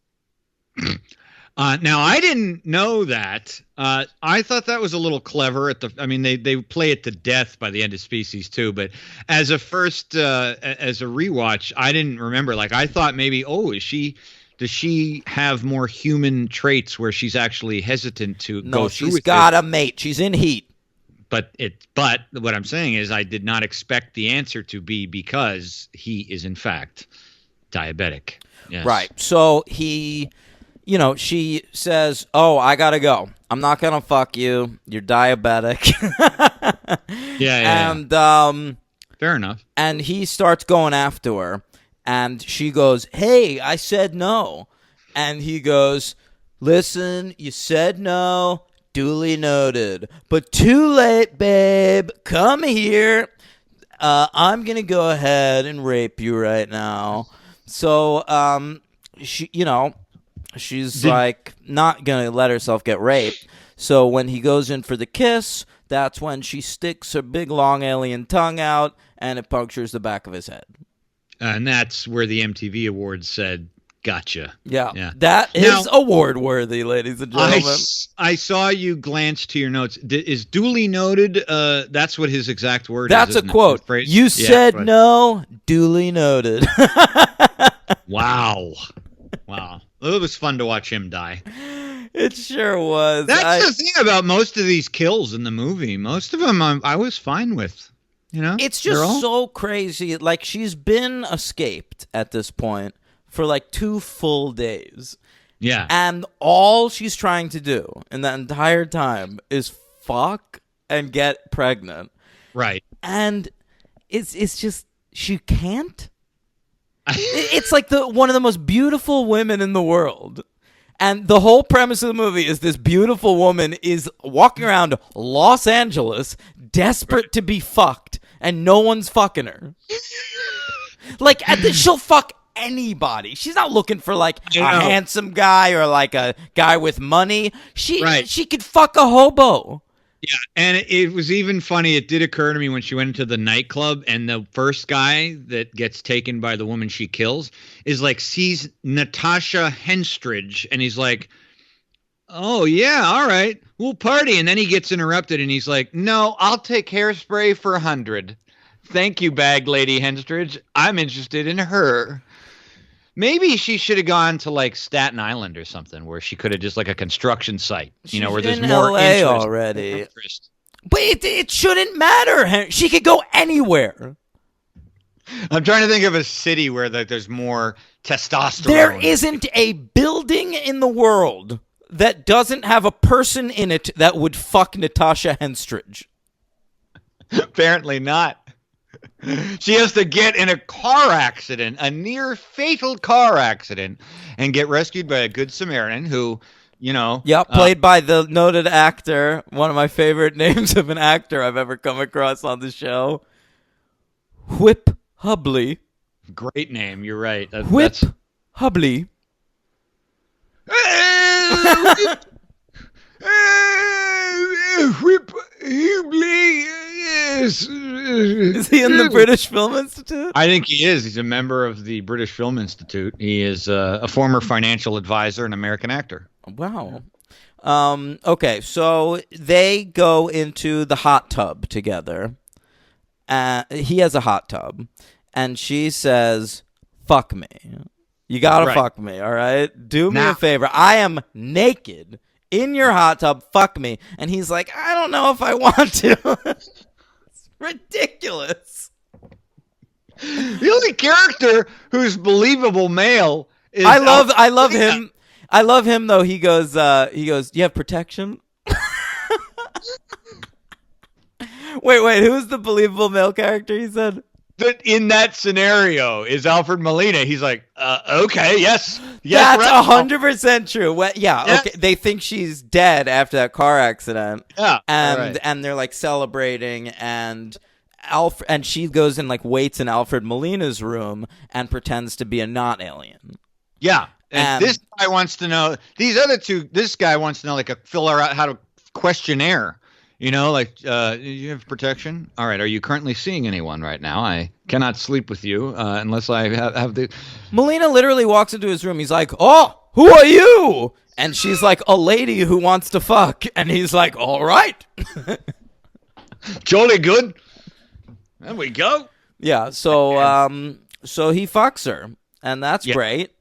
Now, I didn't know that. I thought that was a little clever. They play it to death by the end of Species 2, but as a rewatch, I didn't remember. Like, I thought maybe, does she have more human traits where she's actually hesitant to go through with it? No, she's got a mate. She's in heat. But what I'm saying is I did not expect the answer to be because he is, in fact, diabetic. Yes. Right. So he... she says, oh, I got to go. I'm not going to fuck you. You're diabetic. Yeah. And, fair enough. And he starts going after her. And she goes, "Hey, I said no." And he goes, "Listen, you said no. Duly noted. But too late, babe. Come here. I'm going to go ahead and rape you right now." So, she's like not going to let herself get raped. So when he goes in for the kiss, that's when she sticks her big long alien tongue out and it punctures the back of his head. And that's where the MTV Awards said, "Gotcha." Yeah. That is award worthy, ladies and gentlemen. I saw you glance to your notes. Is duly noted? That's what his exact word That's is. a quote. You said no, duly noted. Wow. It was fun to watch him die. It sure was. That's the thing about most of these kills in the movie. Most of them I was fine with. It's just so crazy. Like, she's been escaped at this point for like 2 full days. Yeah. And all she's trying to do in that entire time is fuck and get pregnant. Right. And it's just, she can't. It's like one of the most beautiful women in the world. And the whole premise of the movie is this beautiful woman is walking around Los Angeles, desperate to be fucked, and no one's fucking her. Like, she'll fuck anybody. She's not looking for like a handsome guy or like a guy with money. She could fuck a hobo. Yeah, and it was even funny. It did occur to me when she went into the nightclub and the first guy that gets taken by the woman she kills is like sees Natasha Henstridge and he's like, "Oh yeah, all right, we'll party." And then he gets interrupted and he's like, "No, I'll take hairspray for 100. Thank you, bag lady Henstridge. I'm interested in her." Maybe she should have gone to like Staten Island or something where she could have just like a construction site, where there's in more LA interest. already. But it shouldn't matter. She could go anywhere. I'm trying to think of a city where there's more testosterone. There isn't a building in the world that doesn't have a person in it that would fuck Natasha Henstridge. Apparently not. She has to get in a car accident, a near fatal car accident, and get rescued by a good Samaritan who, played by the noted actor, one of my favorite names of an actor I've ever come across on the show, Whip Hubley. Great name, you're right. Whip Hubley. Whip Hubley. Yes. Is he in the British Film Institute? I think he is. He's a member of the British Film Institute. He is a former financial advisor and American actor. Wow. Okay, so they go into the hot tub together. He has a hot tub, and she says, "Fuck me. You gotta fuck me, all right? Do me a favor. I am naked in your hot tub. Fuck me." And he's like, "I don't know if I want to." It's ridiculous. The only character who's believable male is I love him. I love him though. He goes, "You have protection?" Wait, who's the believable male character he said? That in that scenario is Alfred Molina. He's like, okay, yes. That's 100% true. Okay. They think she's dead after that car accident. Yeah, and they're like celebrating, and she goes and like waits in Alfred Molina's room and pretends to be a not alien. Yeah, and this guy wants to know. These other two. This guy wants to know fill her out how to questionnaire. Do you have protection? All right. Are you currently seeing anyone right now? I cannot sleep with you unless I have the... Molina literally walks into his room. He's like, "Oh, who are you?" And she's like, "A lady who wants to fuck." And he's like, "All right." Jolly good. There we go. Yeah. So he fucks her, and that's great.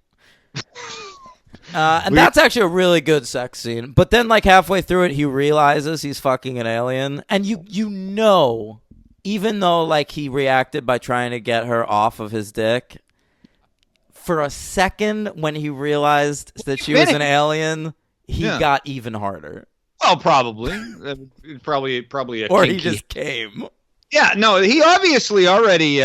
And that's actually a really good sex scene. But then, like, halfway through it, he realizes he's fucking an alien. And even though, like, he reacted by trying to get her off of his dick, for a second when he realized that she was an alien, he got even harder. Well, probably. Probably a Or kinky. he just came. Yeah, no, he obviously already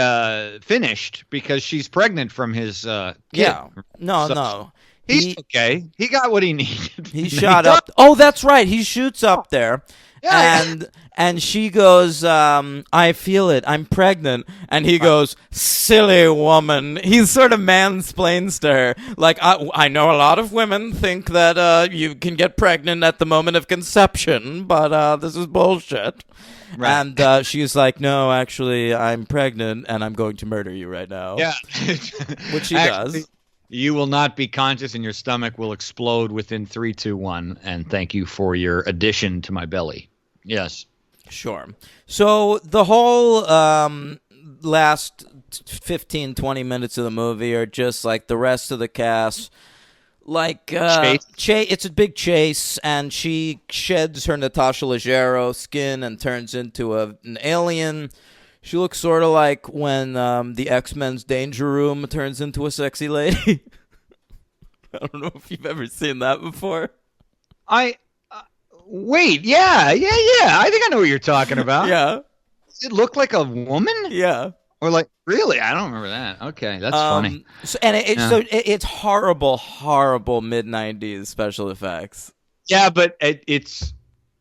finished because she's pregnant from his kid. Yeah. No, So no. he's He okay. He got what he needed. he He shot does- up. Oh, that's right. He shoots up there. Yeah, And she goes, I feel it. I'm pregnant. And he goes, silly woman. He sort of mansplains to her. Like, I know a lot of women think that you can get pregnant at the moment of conception, but this is bullshit. Right. And she's like, no, actually, I'm pregnant, and I'm going to murder you right now. yeah. Which she Actually, does. you will not be conscious, and your stomach will explode within 3, 2, 1. And thank you for your addition to my belly. Yes. Sure. So the whole last 15, 20 minutes of the movie are just like the rest of the cast. Like, it's a big chase, and she sheds her Natasha Leggero skin and turns into an alien. She looks sort of like when the X-Men's Danger Room turns into a sexy lady. I don't know if you've ever seen that before. I wait. Yeah. I think I know what you're talking about. Yeah, Does it look like a woman? yeah. Or like really? I don't remember that. Okay, that's funny. It's horrible mid-90s special effects. Yeah, but it's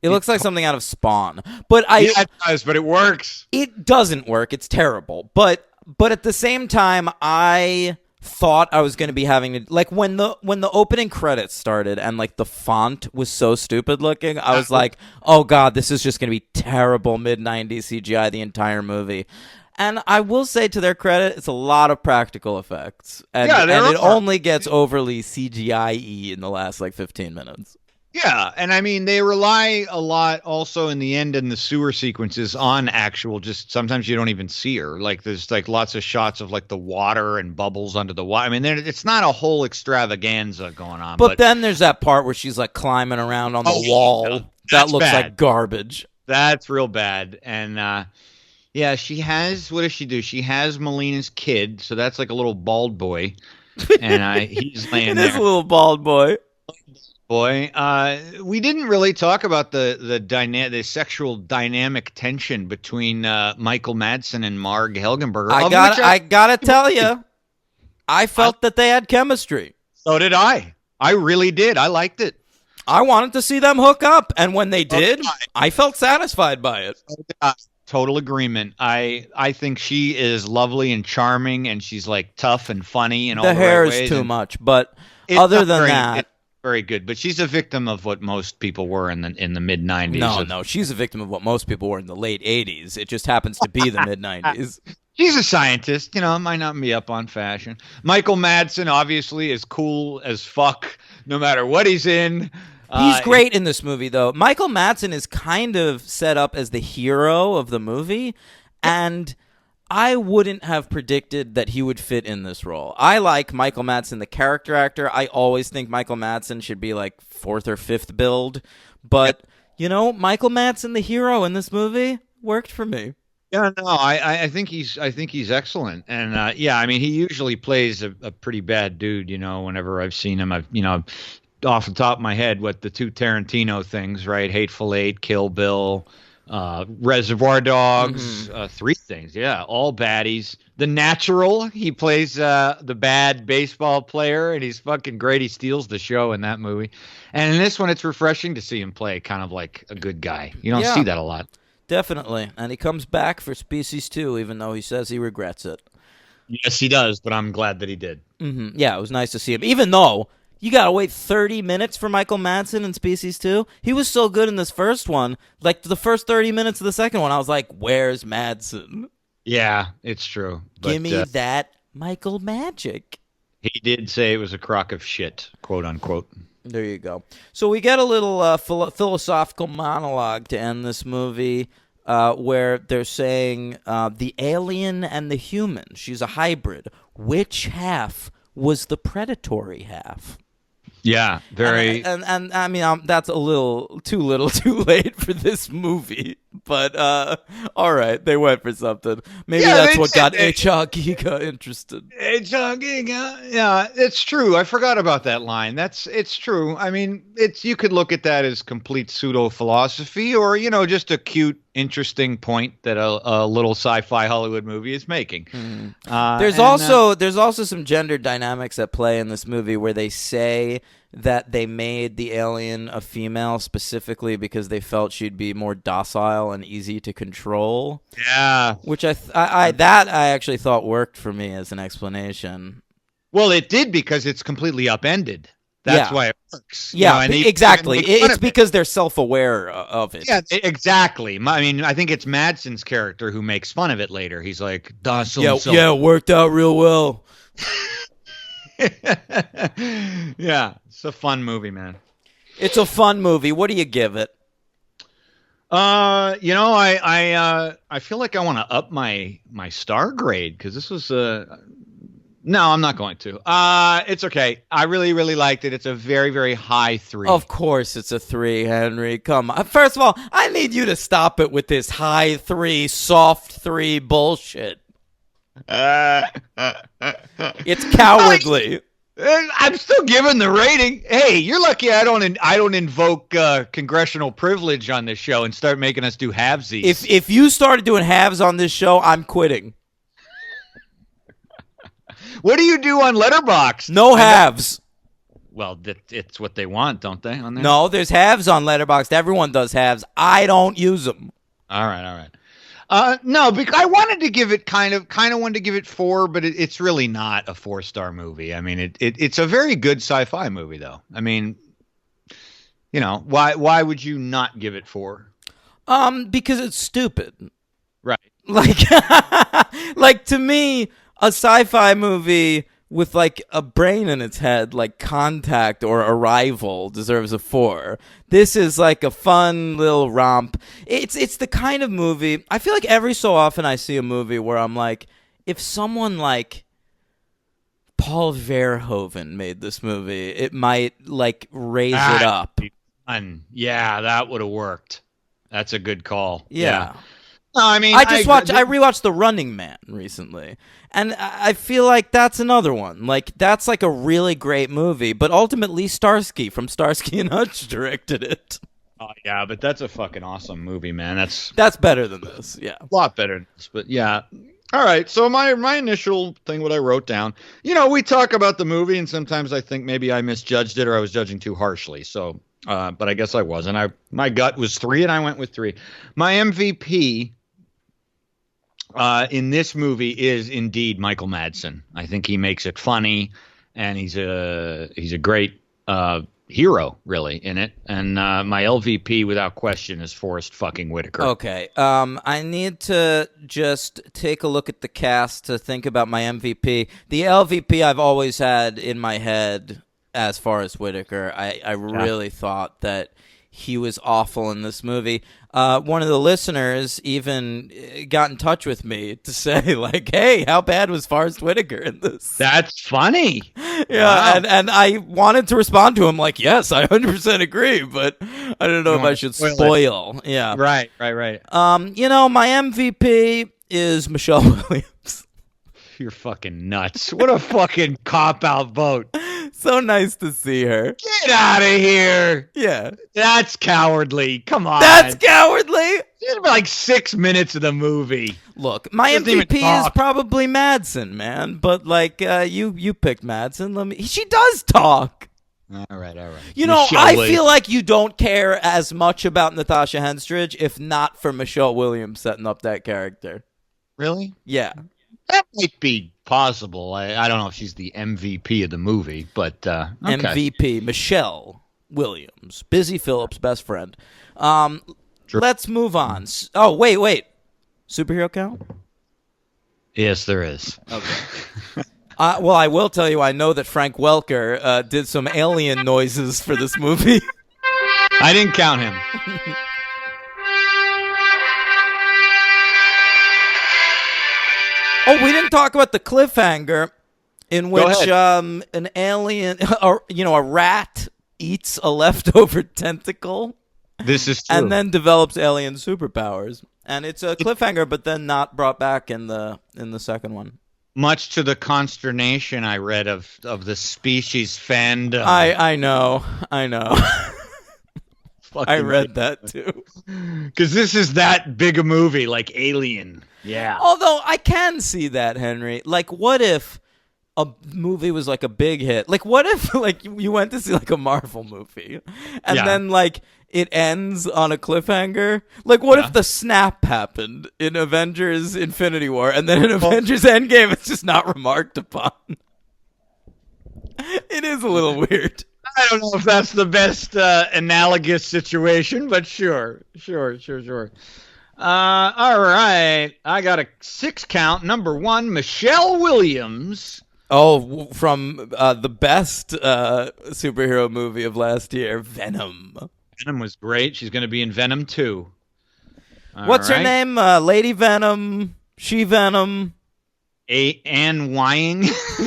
It looks like something out of Spawn. But yeah, it does, but it works. it doesn't work. It's terrible. But at the same time, I thought I was going to be having to, like, when the opening credits started and like the font was so stupid looking, I was like, "Oh god, this is just going to be terrible mid-90s CGI the entire movie." And I will say, to their credit, it's a lot of practical effects. And, Yeah, there and it are. only gets overly CGI-y in the last, like, 15 minutes. Yeah, and I mean they rely a lot also in the end in the sewer sequences on actual. Just sometimes you don't even see her. Like there's like lots of shots of like the water and bubbles under the water. I mean, it's not a whole extravaganza going on. But then there's that part where she's, like, climbing around on the Oh, wall. yeah. That That's looks bad. like garbage. That's real bad. And yeah, she has. What does she do? She has Melina's kid, so that's like a little bald boy, and he's laying This there. little bald boy. Boy, we didn't really talk about the sexual dynamic tension between Michael Madsen and Marg Helgenberger. I gotta tell you, I felt that they had chemistry. So did I. I really did. I liked it. I wanted to see them hook up, and when they did, I felt satisfied by it. Total agreement. I think she is lovely and charming, and she's like tough and funny and all The the hair right is ways, too and much, but it's other not than very- that, it's very good. But she's a victim of what most people were in the mid '90s. no, she's a victim of what most people were in the late '80s. It just happens to be the mid '90s. She's a scientist, might not be up on fashion. Michael Madsen obviously is cool as fuck, no matter what he's in. He's great in this movie, though. Michael Madsen is kind of set up as the hero of the movie, and I wouldn't have predicted that he would fit in this role. I like Michael Madsen, the character actor. I always think Michael Madsen should be like 4th or 5th build, but Michael Madsen, the hero in this movie, worked for me. Yeah, no, I think he's excellent, and yeah, I mean he usually plays a pretty bad dude. Whenever I've seen him, I've off the top of my head what the 2 Tarantino things, right? Hateful Eight, Kill Bill, Reservoir Dogs, 3 things, yeah, all baddies. The Natural, he plays the bad baseball player, and he's fucking great. He steals the show in that movie, and in this one, it's refreshing to see him play kind of like a good guy. You don't Yeah. see that a lot. Definitely. And he comes back for Species 2, even though he says he regrets it. Yes, he does, but I'm glad that he did. Yeah, it was nice to see him. Even though you gotta wait 30 minutes for Michael Madsen in Species 2. He was so good in this first one. Like, the first 30 minutes of the second one, I was like, where's Madsen? Yeah, it's true. But, Give me that Michael magic. he did say it was a crock of shit, quote unquote. There you go. So we get a little philosophical monologue to end this movie where they're saying the alien and the human, she's a hybrid. Which half was the predatory half? Yeah, very. And I mean, that's a little too too late for this movie. But all right, they went for something. Maybe Yeah, that's they what did. got HR Giga interested. It's yeah, it's true. I forgot about that line. It's true. I mean, you could look at that as complete pseudo philosophy, or just a cute, interesting point that a little sci-fi Hollywood movie is making. There's also some gender dynamics at play in this movie where they say that they made the alien a female specifically because they felt she'd be more docile and easy to control. Yeah. Which I actually thought worked for me as an explanation. Well, it did because it's completely upended. That's why it works. Yeah, exactly. It's because it. they're self-aware of it. Yeah, exactly. I mean, I think it's Madsen's character who makes fun of it later. He's like, it worked out real well. Yeah, it's a fun movie, man. It's a fun movie. What do you give it? I feel like I want to up my star grade because this was no, I'm not going to. It's okay. I really, really liked it. It's a very, very high 3. Of course it's a 3, Henry. Come on. First of all, I need you to stop it with this high 3, soft 3 bullshit. It's cowardly. I'm still giving the rating. Hey, you're lucky I don't invoke congressional privilege on this show and start making us do halvesies. If you started doing halves on this show, I'm quitting. What do you do on Letterboxd? No halves. Well, it's what they want, don't they? On there? No, there's halves on Letterboxd. Everyone does halves. I don't use them. All right. No, because I wanted to give it kind of wanted to give it 4, but it's really not a 4-star movie. I mean, it's a very good sci-fi movie, though. I mean, why would you not give it 4? Because it's stupid. Right. Like to me, a sci-fi movie with like a brain in its head, like Contact or Arrival, deserves a 4. This is like a fun little romp. It's the kind of movie, I feel like every so often I see a movie where I'm like, if someone like Paul Verhoeven made this movie, it might like raise it up. Fun. Yeah, that would have worked. That's a good call. Yeah. No, I mean, I rewatched The Running Man recently, and I feel like that's another one. Like, that's like a really great movie, but ultimately Starsky from Starsky and Hutch directed it. Oh, yeah, but that's a fucking awesome movie, man. That's better than this, yeah. A lot better than this, but yeah. All right, so my initial thing, what I wrote down, we talk about the movie, and sometimes I think maybe I misjudged it or I was judging too harshly, so... but I guess I wasn't. My gut was 3, and I went with 3. My MVP in this movie is indeed Michael Madsen. I think he makes it funny, and he's a great hero, really, in it. And my LVP, without question, is Forrest fucking Whitaker. Okay. I need to just take a look at the cast to think about my MVP. The LVP I've always had in my head as far as Whitaker. I really thought that he was awful in this movie. One of the listeners even got in touch with me to say, like, hey, how bad was Forrest Whitaker in this? That's funny. Yeah, wow. and I wanted to respond to him like, yes, I 100% agree, but I don't know if I should spoil. Yeah. Right. My MVP is Michelle Williams. You're fucking nuts. What a fucking cop-out vote. So nice to see her. Get out of here. Yeah. That's cowardly. Come on. That's cowardly? It's like 6 minutes of the movie. Look, my MVP is probably Madsen, man. But, like, you picked Madsen. She does talk. All right. I feel like you don't care as much about Natasha Henstridge if not for Michelle Williams setting up that character. Really? Yeah. That might be possible. I don't know if she's the MVP of the movie, but okay. MVP, Michelle Williams, Busy Phillips' best friend. Sure. Let's move on. Oh, wait. Superhero count? Yes, there is. Okay. Well, I will tell you, I know that Frank Welker did some alien noises for this movie. I didn't count him. Oh, we didn't talk about the cliffhanger in which an alien, or a rat eats a leftover tentacle. This is true. and then develops alien superpowers. And it's a cliffhanger, but then not brought back in the second one. Much to the consternation I read of the Species fandom. I know. I read that too. Because this is that big a movie, like Alien. Yeah. Although I can see that, Henry. Like, what if a movie was like a big hit? Like, what if like you went to see like a Marvel movie, and then like it ends on a cliffhanger? Like, what if the snap happened in Avengers: Infinity War, and then in Avengers: Endgame, it's just not remarked upon? It is a little weird. I don't know if that's the best analogous situation, but sure. All right. I got a 6 count. Number 1, Michelle Williams. Oh, from the best superhero movie of last year, Venom. Venom was great. She's going to be in Venom 2. What's her name? Lady Venom, She-Venom. Anne Wying.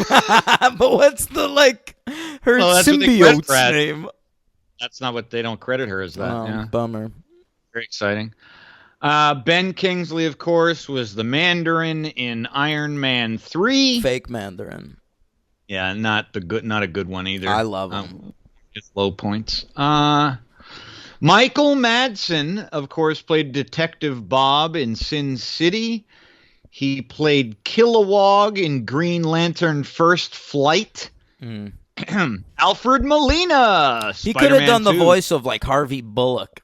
But what's the her symbiote's name? That's not what they don't credit her as that. Oh, bummer. Very exciting. Ben Kingsley, of course, was the Mandarin in Iron Man 3. Fake Mandarin. Yeah, not a good one either. I love him. Just low points. Michael Madsen, of course, played Detective Bob in Sin City. He played Kilowog in Green Lantern First Flight. Alfred Molina. He could have done the voice of Harvey Bullock.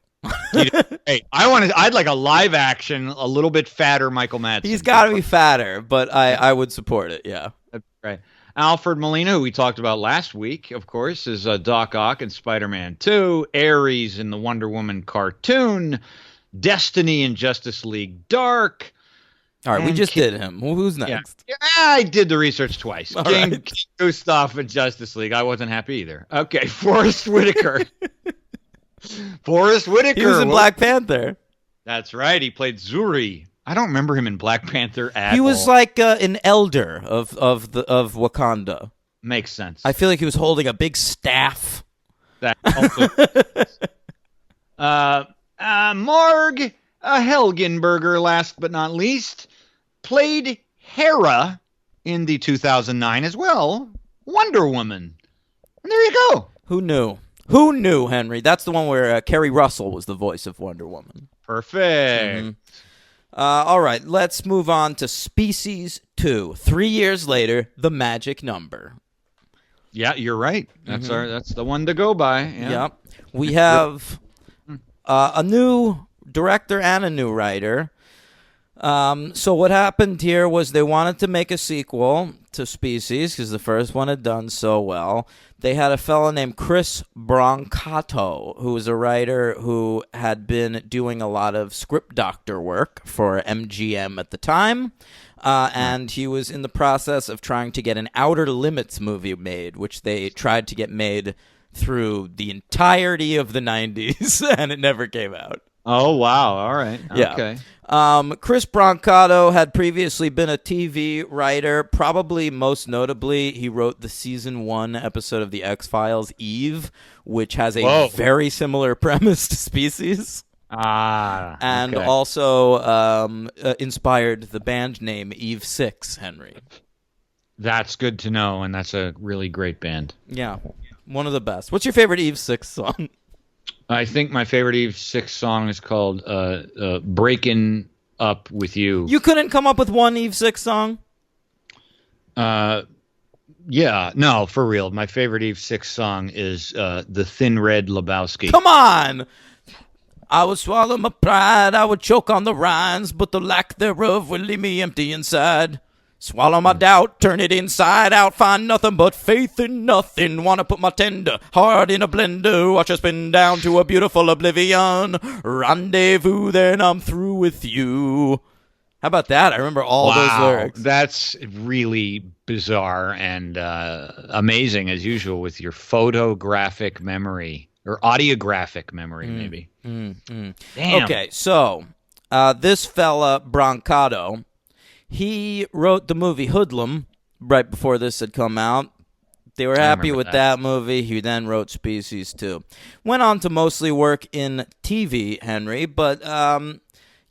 Hey, I'd like a live action, a little bit fatter Michael Madsen. He's got to be fatter, but I would support it. Yeah. That's right. Alfred Molina, who we talked about last week, of course, is Doc Ock in Spider-Man 2, Ares in the Wonder Woman cartoon, Destiny in Justice League Dark. All right, we just did him. Well, who's next? Yeah, I did the research twice. King Right. Gustav in Justice League. I wasn't happy either. Okay, Forrest Whitaker. Forrest Whitaker. He was in Black Panther. That's right. He played Zuri. I don't remember him in Black Panther at all. He was like an elder of Wakanda. Makes sense. I feel like he was holding a big staff. That also. Marg Helgenberger, last but not least, played Hera in the 2009 as well, Wonder Woman. And there you go. Who knew, Henry? That's the one where Kerry Russell was the voice of Wonder Woman. Perfect. All right, let's move on to Species 2. 3 years later, The Magic Number. Yeah, you're right. That's the one to go by. Yeah. Yep. We have a new director and a new writer. So what happened here was they wanted to make a sequel to Species because the first one had done so well. They had a fellow named Chris Brancato, who was a writer who had been doing a lot of script doctor work for MGM at the time. And he was in the process of trying to get an Outer Limits movie made, which they tried to get made through the entirety of the 90s, and it never came out. Oh, wow. All right. Yeah. Okay. Chris Brancato had previously been a TV writer. Probably most notably, he wrote the season 1 episode of The X-Files, Eve, which has a very similar premise to Species. And okay. also inspired the band name Eve 6, Henry. That's good to know, and that's a really great band. Yeah, one of the best. What's your favorite Eve 6 song? I think my favorite Eve 6 song is called Breaking Up With You. You couldn't come up with one Eve 6 song? Yeah, no, for real. My favorite Eve 6 song is The Thin Red Lebowski. Come on! I would swallow my pride, I would choke on the rinds, but the lack thereof would leave me empty inside. Swallow my doubt, turn it inside out, find nothing but faith in nothing. Wanna put my tender heart in a blender, watch us spin down to a beautiful oblivion. Rendezvous, then I'm through with you. How about that? I remember all those lyrics. That's really bizarre and amazing, as usual, with your photographic memory. Or audiographic memory, maybe. Damn. Okay, so this fella, Brancato, he wrote the movie Hoodlum right before this had come out. They were I happy remember with that. that movie. He then wrote Species 2. Went on to mostly work in TV, Henry, but,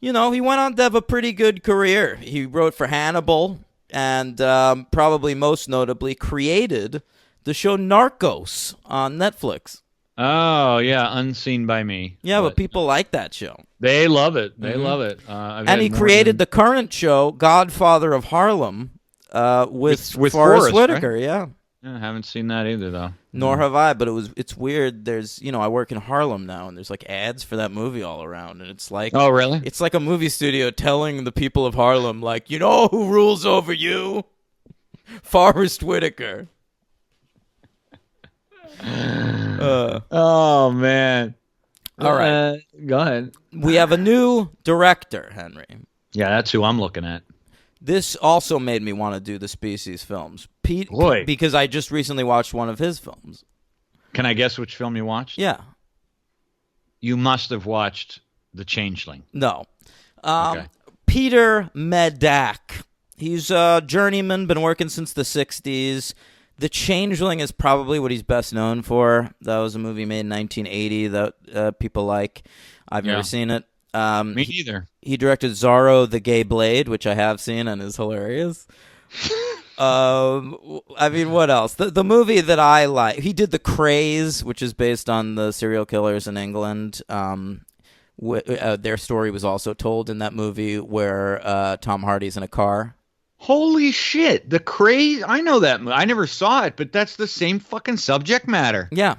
he went on to have a pretty good career. He wrote for Hannibal and probably most notably created the show Narcos on Netflix. Oh, yeah, Unseen by Me. Yeah, but people like that show. They love it. They love it. And he created the current show, Godfather of Harlem, with Forrest Whitaker, right? yeah. I haven't seen that either, though. Nor have I, but it's weird. There's, I work in Harlem now, and there's like ads for that movie all around, and it's like, Oh, really? it's like a movie studio telling the people of Harlem, like, you know who rules over you? Forrest Whitaker. Oh, man. All right. Go ahead. We have a new director, Henry. Yeah, that's who I'm looking at. This also made me want to do the Species films. Boy. Because I just recently watched one of his films. Can I guess which film you watched? Yeah. You must have watched The Changeling. No. Okay. Peter Medak. He's a journeyman, been working since the 60s. The Changeling is probably what he's best known for. That was a movie made in 1980 that people like. I've never seen it. Me neither. He directed Zorro the Gay Blade, which I have seen and is hilarious. What else? The movie that I like, he did The Craze, which is based on the serial killers in England. Their story was also told in that movie where Tom Hardy's in a car. Holy shit. The Craze. I know that movie. I never saw it, but that's the same fucking subject matter. Yeah.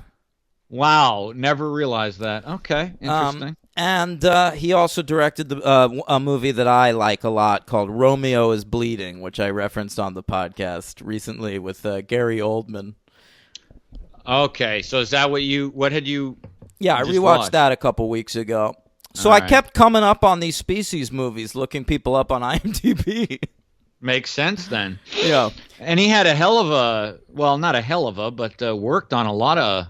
Wow. Never realized that. Okay. Interesting. And he also directed a movie that I like a lot called Romeo is Bleeding, which I referenced on the podcast recently with Gary Oldman. Okay. So is that what had you Yeah, I just rewatched watched? that a couple weeks ago. So All I right. kept coming up on these Species movies, looking people up on IMDb. Makes sense then. Yeah. And he had a hell of a, well, not a hell of a, but worked on a lot of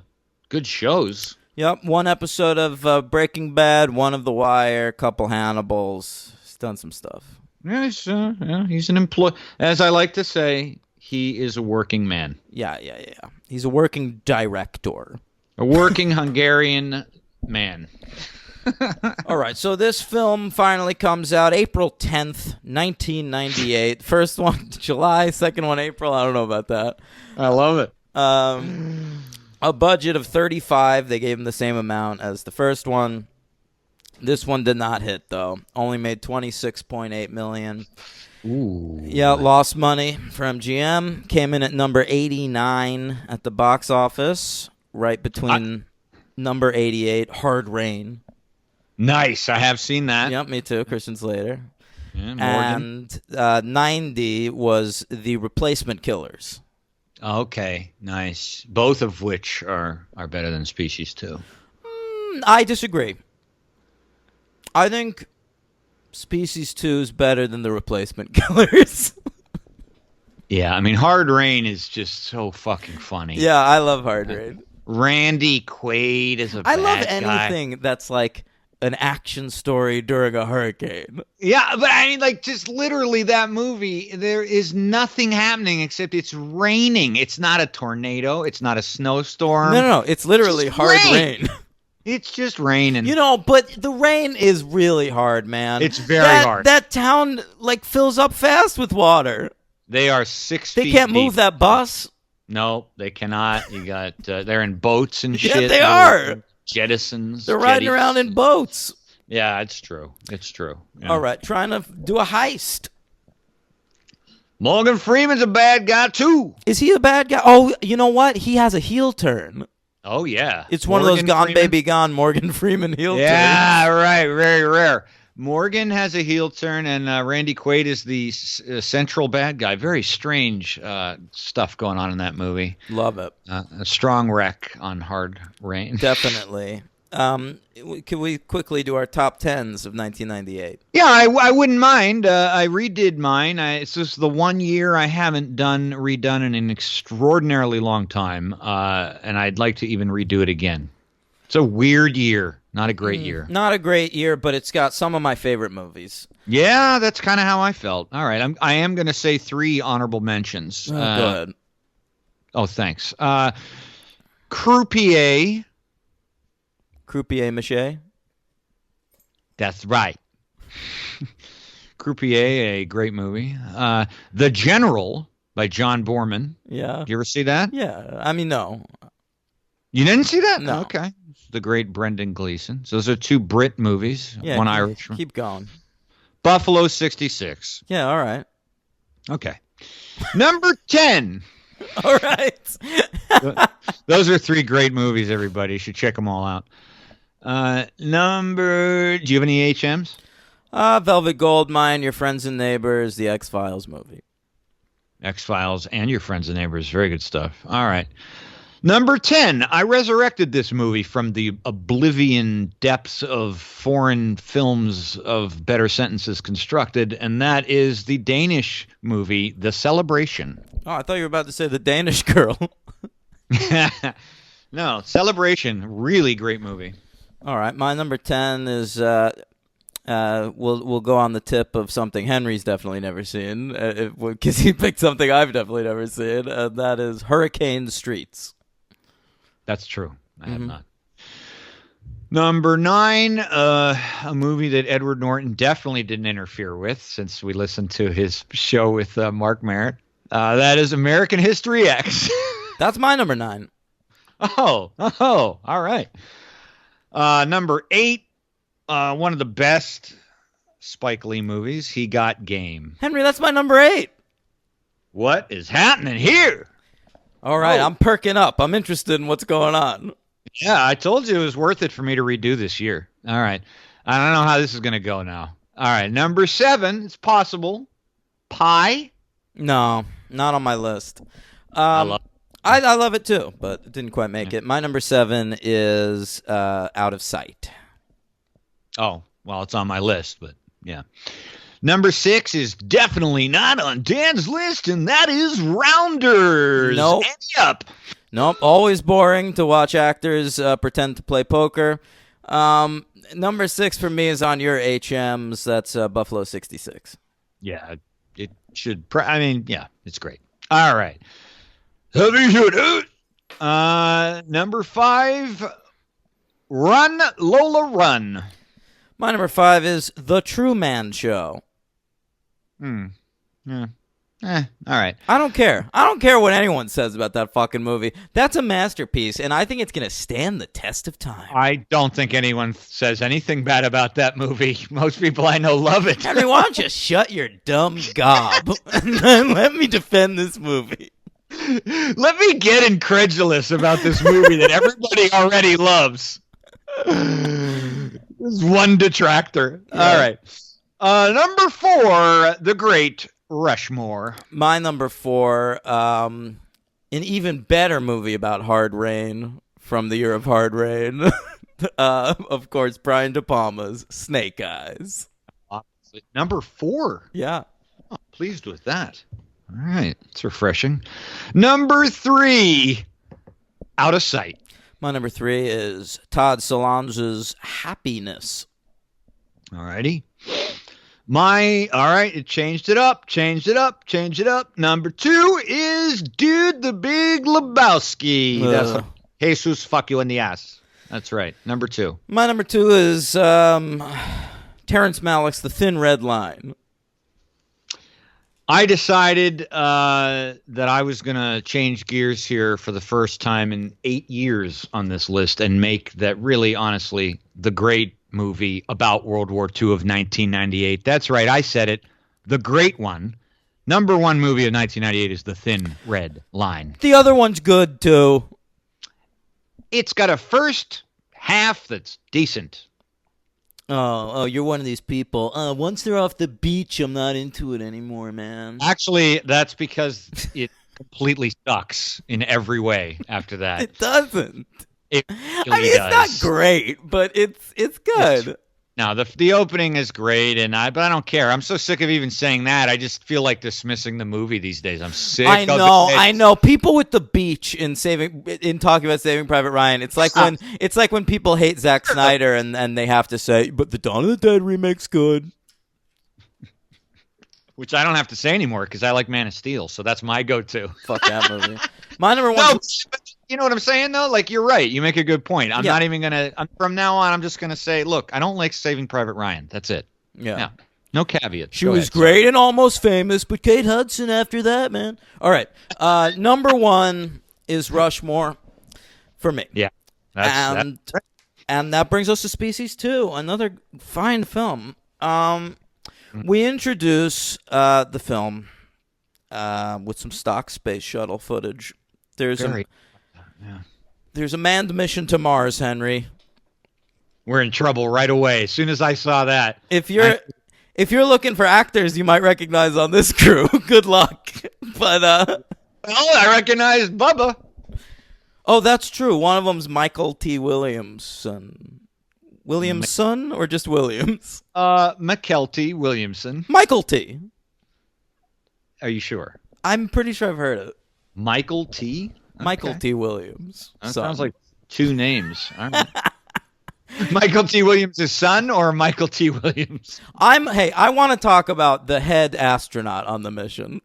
good shows. Yep, one episode of Breaking Bad, one of The Wire, a couple Hannibals. He's done some stuff. Yeah, he's an employee. As I like to say, he is a working man. Yeah. He's a working director. A working Hungarian man. All right, so this film finally comes out April 10th, 1998. First one, July, second one, April. I don't know about that. I love it. A budget of 35. They gave him the same amount as the first one. This one did not hit, though. Only made $26.8 million. Ooh. Yeah, lost money for MGM. Came in at number 89 at the box office, right between number 88, Hard Rain. Nice. I have seen that. Yep, me too. Christian Slater. Yeah, Morgan. And 90 was The Replacement Killers. Okay, nice. Both of which are better than Species 2. I disagree. I think Species 2 is better than The Replacement Killers. Yeah, I mean, Hard Rain is just so fucking funny. Yeah, I love Hard Rain. Randy Quaid is a I bad love guy. anything that's like an action story during a hurricane. Yeah, but I mean, like, just literally that movie, there is nothing happening except it's raining. It's not a tornado. It's not a snowstorm. No. It's literally Just hard rain. rain. It's just raining. But the rain is really hard, man. It's very hard. That town, like, fills up fast with water. They are 6 They feet can't deep. move that bus. No, they cannot. You got, they're in boats and Yeah, shit. they are. Jettisons. They're riding jetties. around in boats. Yeah, it's true. It's true. Yeah. All right, trying to do a heist. Morgan Freeman's a bad guy, too. Is he a bad guy? Oh, you know what? He has a heel turn. Oh, yeah. It's one of those Morgan Gone Freeman? Baby Gone Morgan Freeman heel turns. Yeah, right. Very rare. Morgan has a heel turn, and Randy Quaid is the central bad guy. Very strange stuff going on in that movie. Love it. A strong wreck on Hard Rain. Definitely. Can we quickly do our top 10s of 1998? Yeah, I wouldn't mind. I redid mine. It's just the one year I haven't redone in an extraordinarily long time, and I'd like to even redo it again. It's a weird year, not a great year. Not a great year, but it's got some of my favorite movies. Yeah, that's kind of how I felt. All right, I am going to say 3 honorable mentions. Go ahead. Oh, thanks. Croupier. Croupier Mache. That's right. Croupier, a great movie. The General by John Borman. Yeah. You ever see that? Yeah. I mean, no. You didn't see that? No. Okay. The great Brendan Gleeson. So those are two Brit movies. Yeah. One Irish. Keep going. Buffalo 66. Yeah. All right. Okay. Number 10. All right. Those are three great movies, everybody. You should check them all out. Do you have any HMs? Velvet Goldmine, Your Friends and Neighbors, the X-Files movie. X-Files and Your Friends and Neighbors. Very good stuff. All right. Number 10. I resurrected this movie from the oblivion depths of foreign films of Better Sentences Constructed, and that is the Danish movie, The Celebration. Oh, I thought you were about to say The Danish Girl. No, Celebration. Really great movie. All right. My number 10 is... we'll go on the tip of something Henry's definitely never seen, because he picked something I've definitely never seen, and that is Hurricane Streets. That's true. I have not. Number 9, a movie that Edward Norton definitely didn't interfere with, since we listened to his show with Mark Merritt. That is American History X. That's my number 9. Oh, all right. Number 8, one of the best Spike Lee movies, He Got Game. Henry, that's my number 8. What is happening here? All right, Oh. I'm perking up. I'm interested in what's going on. Yeah, I told you it was worth it for me to redo this year. All right. I don't know how this is going to go now. All right, number 7, it's possible. Pie. No, not on my list. I love I love it too, but it didn't quite make it. My number 7 is Out of Sight. Oh, well, it's on my list, but yeah. Number 6 is definitely not on Dan's list, and that is Rounders. Nope. Ante Up. Nope, always boring to watch actors pretend to play poker. Number 6 for me is on your HMs. That's Buffalo 66. Yeah, it should. Yeah, it's great. All right. Number 5, Run, Lola, Run. My number 5 is The Truman Show. Yeah. All right. I don't care. I don't care what anyone says about that fucking movie. That's a masterpiece, and I think it's going to stand the test of time. I don't think anyone says anything bad about that movie. Most people I know love it. Henry, why don't you shut your dumb gob and then let me defend this movie? Let me get incredulous about this movie that everybody already loves. There's one detractor. Yeah. All right. Number 4, The Great Rushmore. My number 4, an even better movie about hard rain from the year of hard rain. Of course, Brian De Palma's Snake Eyes. Number 4. Yeah. Oh, pleased with that. All right. It's refreshing. Number 3, Out of Sight. My number 3 is Todd Solange's Happiness. All righty. All right, it changed it up. Number 2 is Dude the Big Lebowski. That's like Jesus fuck you in the ass. That's right. Number 2. My number 2 is Terrence Malick's The Thin Red Line. I decided that I was going to change gears here for the first time in 8 years on this list and make that really, honestly, the great movie about World War II of 1998. That's right. I said it. The great one. Number 1 movie of 1998 is The Thin Red Line. The other one's good, too. It's got a first half that's decent. Oh, you're one of these people. Once they're off the beach, I'm not into it anymore, man. Actually, that's because it completely sucks in every way after that. It doesn't. It I really mean, it's does. not great, but it's good. No, the opening is great, but I don't care. I'm so sick of even saying that. I just feel like dismissing the movie these days. I'm sick. I of know, it. I know. People with the beach in talking about Saving Private Ryan. It's like when people hate Zack Snyder and they have to say, but the Dawn of the Dead remake's good. Which I don't have to say anymore because I like Man of Steel, so that's my go-to. Fuck that movie. My number one. No, but you know what I'm saying though? Like you're right. You make a good point. I'm Yeah. not even gonna. From now on, I'm just gonna say, look, I don't like Saving Private Ryan. That's it. Yeah. No caveats. She Go was ahead, great and almost famous, but Kate Hudson after that, man. All right. Number one is Rushmore for me. Yeah. And that brings us to Species 2, another fine film. We introduce the film with some stock space shuttle footage. There's a manned mission to Mars, Henry. We're in trouble right away. As soon as I saw that. If you're looking for actors you might recognize on this crew, good luck. But well, I recognized Bubba. Oh, that's true. One of them's Michael T. Williamson. Williamson or just Williams? McKelty Williamson. Michael T. Are you sure? I'm pretty sure I've heard it. Michael T. Michael T. Williams. That sounds like two names. All right. Michael T. Williams' son or Michael T. Williams? I want to talk about the head astronaut on the mission.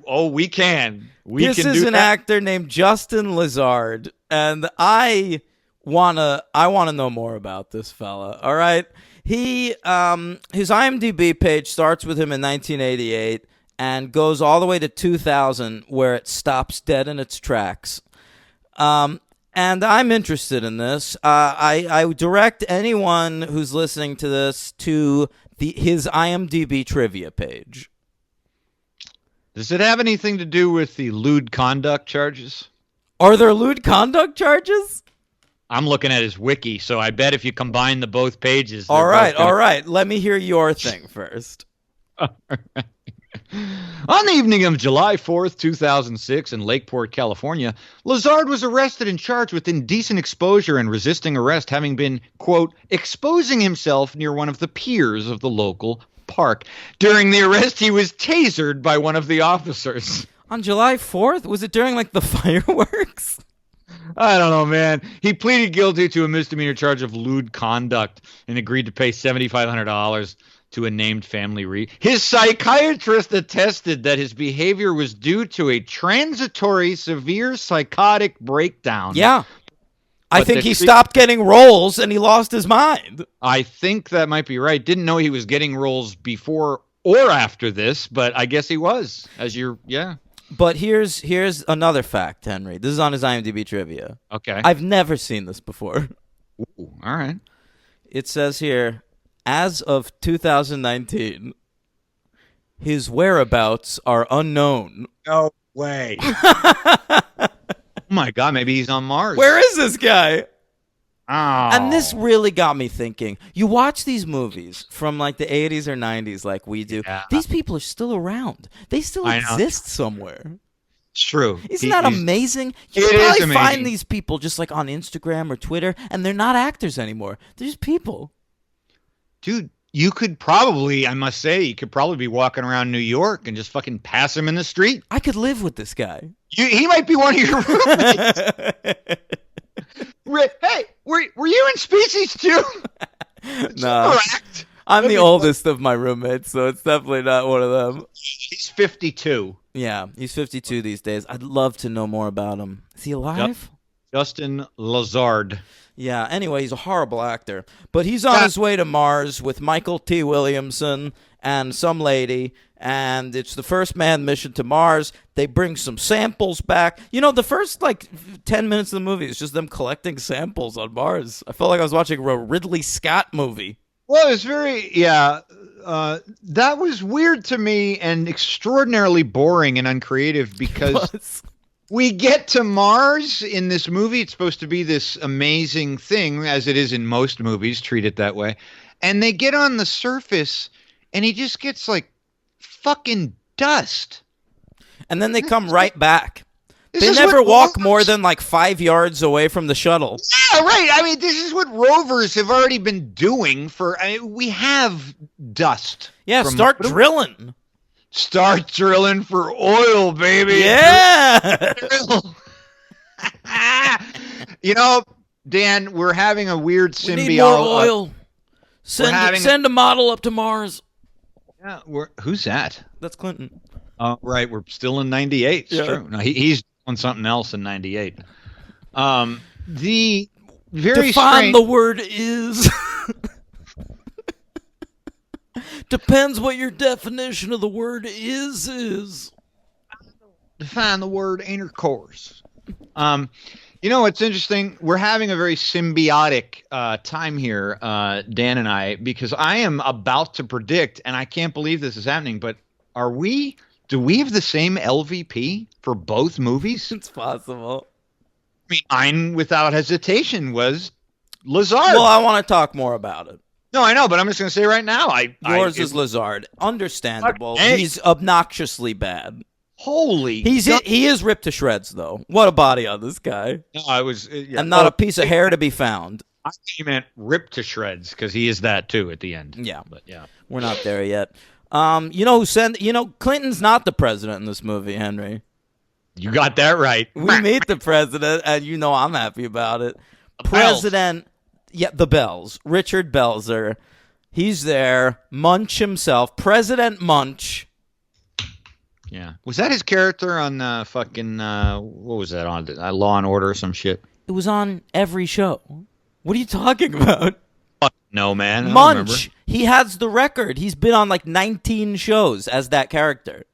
Oh, we can. This is an actor named Justin Lazard, and I wanna know more about this fella. All right, he his IMDb page starts with him in 1988 and goes all the way to 2000, where it stops dead in its tracks. And I'm interested in this. I direct anyone who's listening to this to his IMDb trivia page. Does it have anything to do with the lewd conduct charges? Are there lewd conduct charges? I'm looking at his wiki, so I bet if you combine the both pages... All right. Let me hear your thing first. On the evening of July 4th, 2006, in Lakeport, California, Lazard was arrested and charged with indecent exposure and resisting arrest, having been, quote, exposing himself near one of the piers of the local park. During the arrest, he was tasered by one of the officers. On July 4th? Was it during, like, the fireworks? I don't know, man. He pleaded guilty to a misdemeanor charge of lewd conduct and agreed to pay $7,500 to a named family. His psychiatrist attested that his behavior was due to a transitory severe psychotic breakdown. Yeah. I think he stopped getting roles and he lost his mind. I think that might be right. Didn't know he was getting roles before or after this, but I guess he was. But here's another fact, Henry. This is on his IMDb trivia. Okay. I've never seen this before. Ooh, all right. It says here, as of 2019, his whereabouts are unknown. No way. Oh my God, maybe he's on Mars. Where is this guy? Oh. And this really got me thinking. You watch these movies from like the 80s or 90s like we do. Yeah. These people are still around. They still exist somewhere. It's true. Isn't that amazing? You can probably find these people just like on Instagram or Twitter, and they're not actors anymore. They're just people. Dude, you could probably, I must say, you could probably be walking around New York and just fucking pass him in the street. I could live with this guy. He might be one of your roommates. Hey, were you in Species 2? No. I'm the oldest of my roommates, so it's definitely not one of them. He's 52. Yeah, he's 52 these days. I'd love to know more about him. Is he alive? Justin Lazard. Yeah, anyway, he's a horrible actor. But he's on his way to Mars with Michael T. Williamson and some lady, and it's the first manned mission to Mars. They bring some samples back. You know, the first, 10 minutes of the movie is just them collecting samples on Mars. I felt like I was watching a Ridley Scott movie. Well, it was that was weird to me and extraordinarily boring and uncreative because we get to Mars in this movie. It's supposed to be this amazing thing, as it is in most movies, treat it that way. And they get on the surface and he just gets fucking dust. And then they come right back. They never walk more than 5 yards away from the shuttle. Yeah, right. I mean, this is what rovers have already been doing we have dust. Yeah, start drilling. Start drilling for oil, baby. Yeah. You know, Dan, we're having a weird symbiote. We need more oil. Send a model up to Mars. Yeah, who's that? That's Clinton. Oh, right. We're still in 98. It's true. No, he's on something else in '98. The very Define strange. the word is. Depends what your definition of the word is. Define the word intercourse. It's interesting. We're having a very symbiotic time here, Dan and I, because I am about to predict, and I can't believe this is happening, but do we have the same LVP for both movies? It's possible. I mean, mine, without hesitation, was Lazard. Well, I want to talk more about it. No, I know, but I'm just going to say right now. Yours is Lazard. Understandable. Hey. He's obnoxiously bad. Holy. He is ripped to shreds, though. What a body on this guy. No, I was. Yeah. And not a piece of hair to be found. I think he meant ripped to shreds because he is that too at the end. Yeah. But yeah. We're not there yet. Clinton's not the president in this movie, Henry. You got that right. We meet the president, and I'm happy about it. Bells. The Bells. Richard Belzer. He's there. Munch himself. President Munch. Yeah. Was that his character on what was that on? Law and Order or some shit? It was on every show. What are you talking about? No, man. I don't Munch. remember. He has the record. He's been on like 19 shows as that character.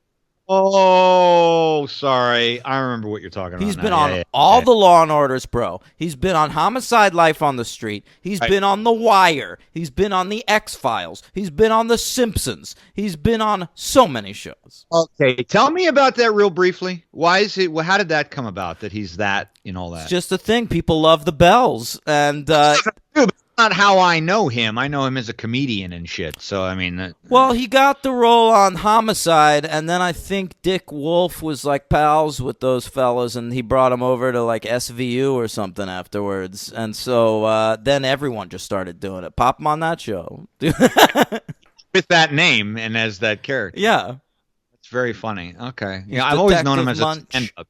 Oh, sorry. I remember what you're talking about. He's been now. on all the Law and Orders, bro. He's been on Homicide: Life on the Street. He's been on The Wire. He's been on The X-Files. He's been on The Simpsons. He's been on so many shows. Okay, tell me about that real briefly. Why is it? How did that come about? That he's that in all that? It's just a thing. People love the Bells, and Not how I know him. I know him as a comedian and shit. So I mean, well, he got the role on Homicide, and then I think Dick Wolf was like pals with those fellas, and he brought him over to like SVU or something afterwards, and so then everyone just started doing it. Pop him on that show. with that name and as that character. Yeah, it's very funny. Okay, He's I've always known him Detective as Munch. a stand-up.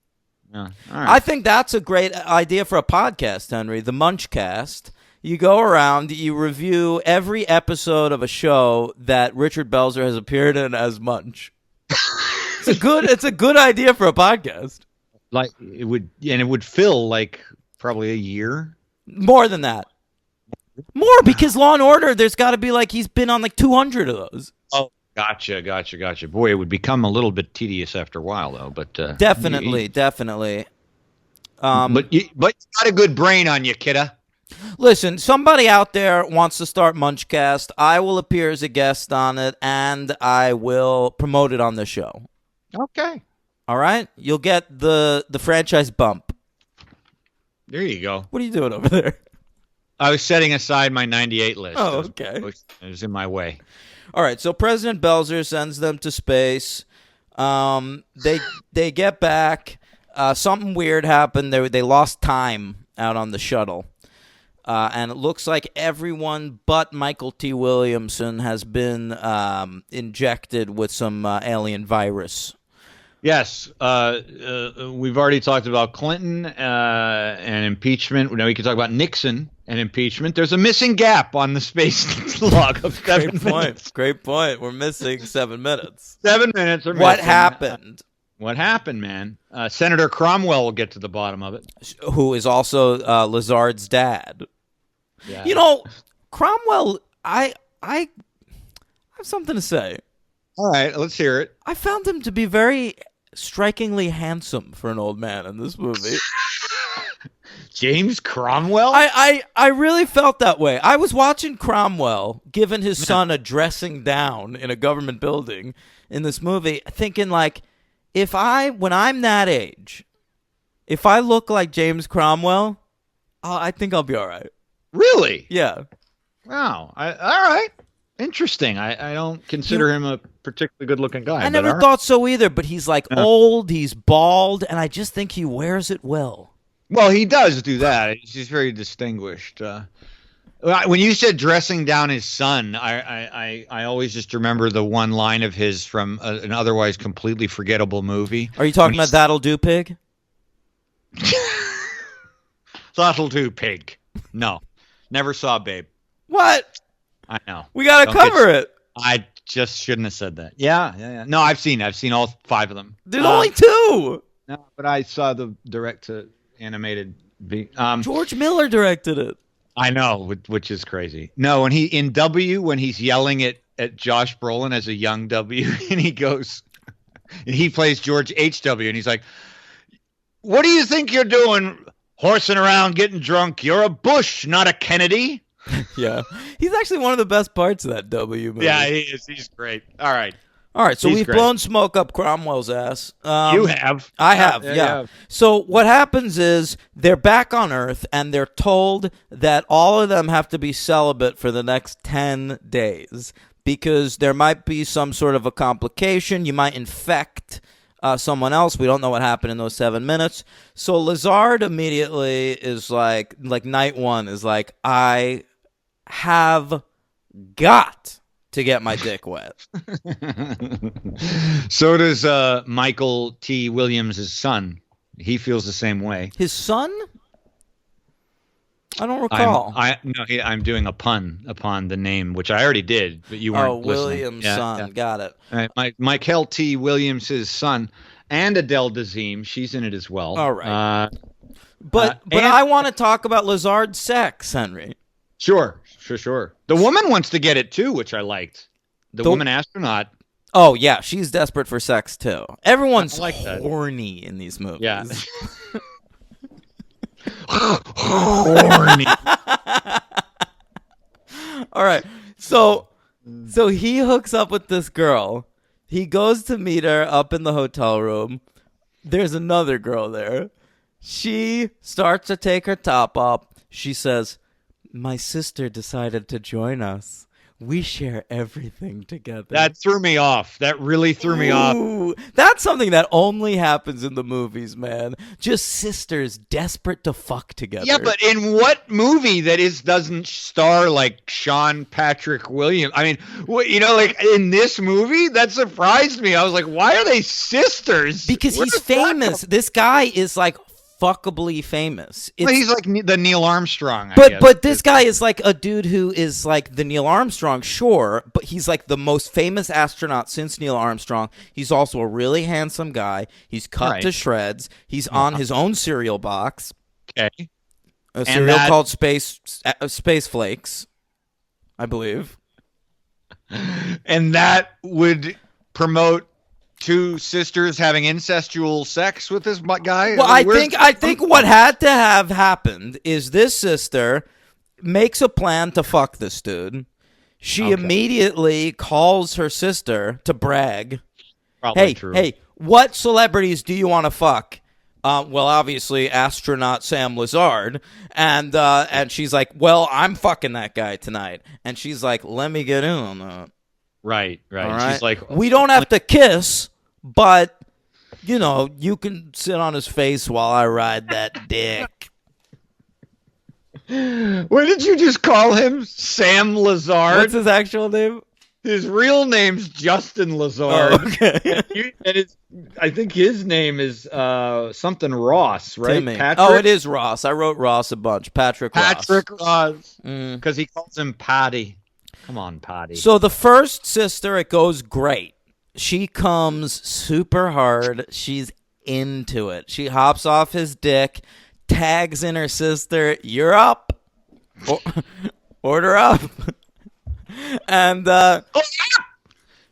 Yeah. All right. I think that's a great idea for a podcast, Henry. The Munchcast. You go around, you review every episode of a show that Richard Belzer has appeared in as Munch. It's a good idea for a podcast. Like it would fill like probably a year. More than that. More because Law and Order, there's got to be like he's been on like 200 of those. Oh, gotcha. Boy, it would become a little bit tedious after a while, though. But Definitely. But you got a good brain on you, kidda. Listen, somebody out there wants to start Munchcast. I will appear as a guest on it, and I will promote it on the show. Okay. All right? You'll get the franchise bump. There you go. What are you doing over there? I was setting aside my 98 list. Oh, okay. It was in my way. All right, so President Belzer sends them to space. They get back. Something weird happened. They lost time out on the shuttle. And it looks like everyone but Michael T. Williamson has been injected with some alien virus. Yes. We've already talked about Clinton and impeachment. Now we can talk about Nixon and impeachment. There's a missing gap on the space log of 7 minutes. Great point. We're missing 7 minutes. 7 minutes are missing. What happened? What happened, man? Senator Cromwell will get to the bottom of it. Who is also Lazard's dad. Yeah. You know, Cromwell, I have something to say. All right, let's hear it. I found him to be very strikingly handsome for an old man in this movie. James Cromwell? I really felt that way. I was watching Cromwell giving his son a dressing down in a government building in this movie, thinking like, when I'm that age, if I look like James Cromwell, I think I'll be all right. Really? Yeah. Wow. All right. Interesting. I don't consider him a particularly good-looking guy. I never thought so either, but he's like old, he's bald, and I just think he wears it well. Well, he does do that. He's very distinguished. When you said dressing down his son, I always just remember the one line of his from an otherwise completely forgettable movie. Are you talking about That'll Do, Pig? That'll Do, Pig. No. Never saw Babe. What? I know. We got to cover it. I just shouldn't have said that. Yeah. No, I've seen all 5 of them. There's only 2. No, but I saw the direct to animated. George Miller directed it. I know, which is crazy. No, when when he's yelling at Josh Brolin as a young W, and he goes, and he plays George H.W., and he's like, "What do you think you're doing, horsing around, getting drunk? You're a Bush, not a Kennedy." Yeah, he's actually one of the best parts of that W movie. Yeah, he is. He's great. All right. So He's we've great. blown smoke up Cromwell's ass. You have. I have, Yeah, yeah. yeah. So what happens is they're back on Earth, and they're told that all of them have to be celibate for the next 10 days because there might be some sort of a complication. You might infect someone else. We don't know what happened in those 7 minutes. So Lazard immediately is like night one is like, I have got to get my dick wet. So does Michael T. Williams' son. He feels the same way. His son? I don't recall. I'm doing a pun upon the name, which I already did, but you weren't listening. Williams' son. Yeah. Got it. All right, Michael T. Williams' son, and Adele Dazeem. She's in it as well. All right. But and- I want to talk about Lazard's sex, Henry. Sure. The woman wants to get it too, which I liked. The woman astronaut. Oh, yeah. She's desperate for sex, too. Everyone's I like that. horny in these movies. Yeah. Horny. All right. So he hooks up with this girl. He goes to meet her up in the hotel room. There's another girl there. She starts to take her top off. She says, "My sister decided to join us. We share everything together." That threw me off. That really threw me off. Ooh, that's something that only happens in the movies, man. Just sisters desperate to fuck together. Yeah, but in what movie doesn't star like Sean Patrick Williams? I mean, like in this movie, that surprised me. I was like, why are they sisters? because Where he's did that come famous. This guy is like fuckably famous. Well, he's like the Neil Armstrong. I But guess. but this guy is like a dude who is like the Neil Armstrong, sure, but he's like the most famous astronaut since Neil Armstrong. He's also a really handsome guy. He's cut Right. to shreds. He's on his own cereal box, Okay. a cereal called Space Flakes, I believe. And that would promote two sisters having incestual sex with this guy? Well, I think what had to have happened is this sister makes a plan to fuck this dude. She immediately calls her sister to brag. Probably true. Hey, what celebrities do you want to fuck? Well, obviously, astronaut Sam Lazard, and she's like, well, I'm fucking that guy tonight, and she's like, let me get in on that. Right. All right? She's like, we don't have to kiss, but you can sit on his face while I ride that dick. what did you just call him? Sam Lazard? What's his actual name? His real name's Justin Lazard. Oh, okay. I think his name is something Ross, right? Timmy. Patrick? Oh, it is Ross. I wrote Ross a bunch. Patrick Ross. Ross. Because he calls him Patty. Come on, Patty. So the first sister, it goes great. She comes super hard. She's into it. She hops off his dick, tags in her sister. You're up. Order up. And Get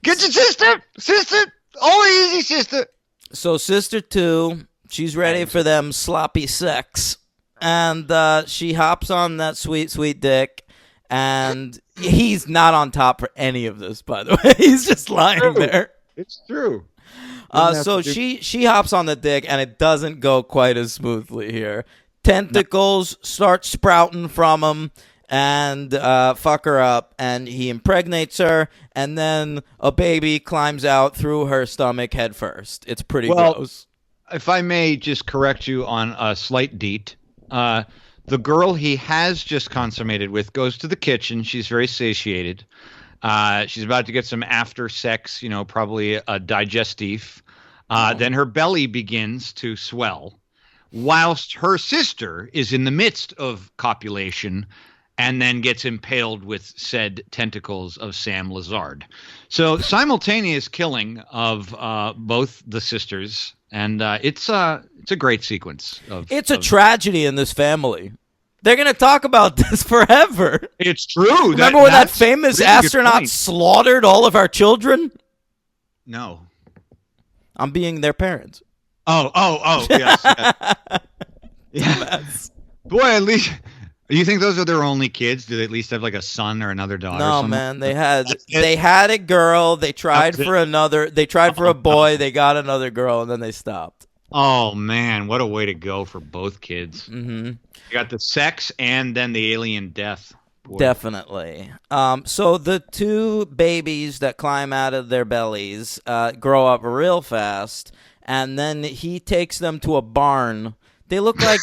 your sister, only easy sister. so sister 2, she's ready for them sloppy sex, and she hops on that sweet, sweet dick, and he's not on top for any of this, by the way. He's just lying there. It's true. So she hops on the dick, and it doesn't go quite as smoothly here. Tentacles start sprouting from him, and fuck her up, and he impregnates her, and then a baby climbs out through her stomach head first. It's pretty gross. If I may just correct you on a slight deet, the girl he has just consummated with goes to the kitchen. She's very satiated. She's about to get some after sex, probably a digestif. Then her belly begins to swell, whilst her sister is in the midst of copulation and then gets impaled with said tentacles of Sam Lazard. So simultaneous killing of both the sisters and it's a great sequence. It's a tragedy in this family. They're gonna talk about this forever. It's true. Remember when that famous really good astronaut point. slaughtered all of our children? No. I'm being their parents. Oh, yes. Yeah. Boy, at least. Do you think those are their only kids? Do they at least have like a son or another daughter? No, man. They had a girl. They tried for another. They tried for a boy. They got another girl, and then they stopped. Oh man, what a way to go for both kids. Mm-hmm. You got the sex and then the alien death. Boy. Definitely. So the two babies that climb out of their bellies grow up real fast, and then he takes them to a barn. They look like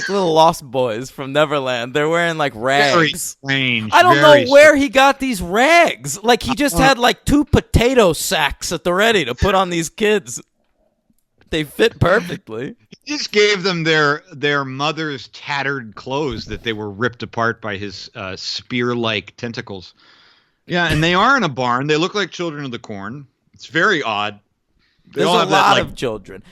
little lost boys from Neverland. They're wearing like rags. Very strange. I don't know where he got these rags. Like he just had like 2 potato sacks at the ready to put on these kids. They fit perfectly. He just gave them their mother's tattered clothes that they were ripped apart by his spear-like tentacles. Yeah, and they are in a barn. They look like children of the corn. It's very odd. There's a lot of children.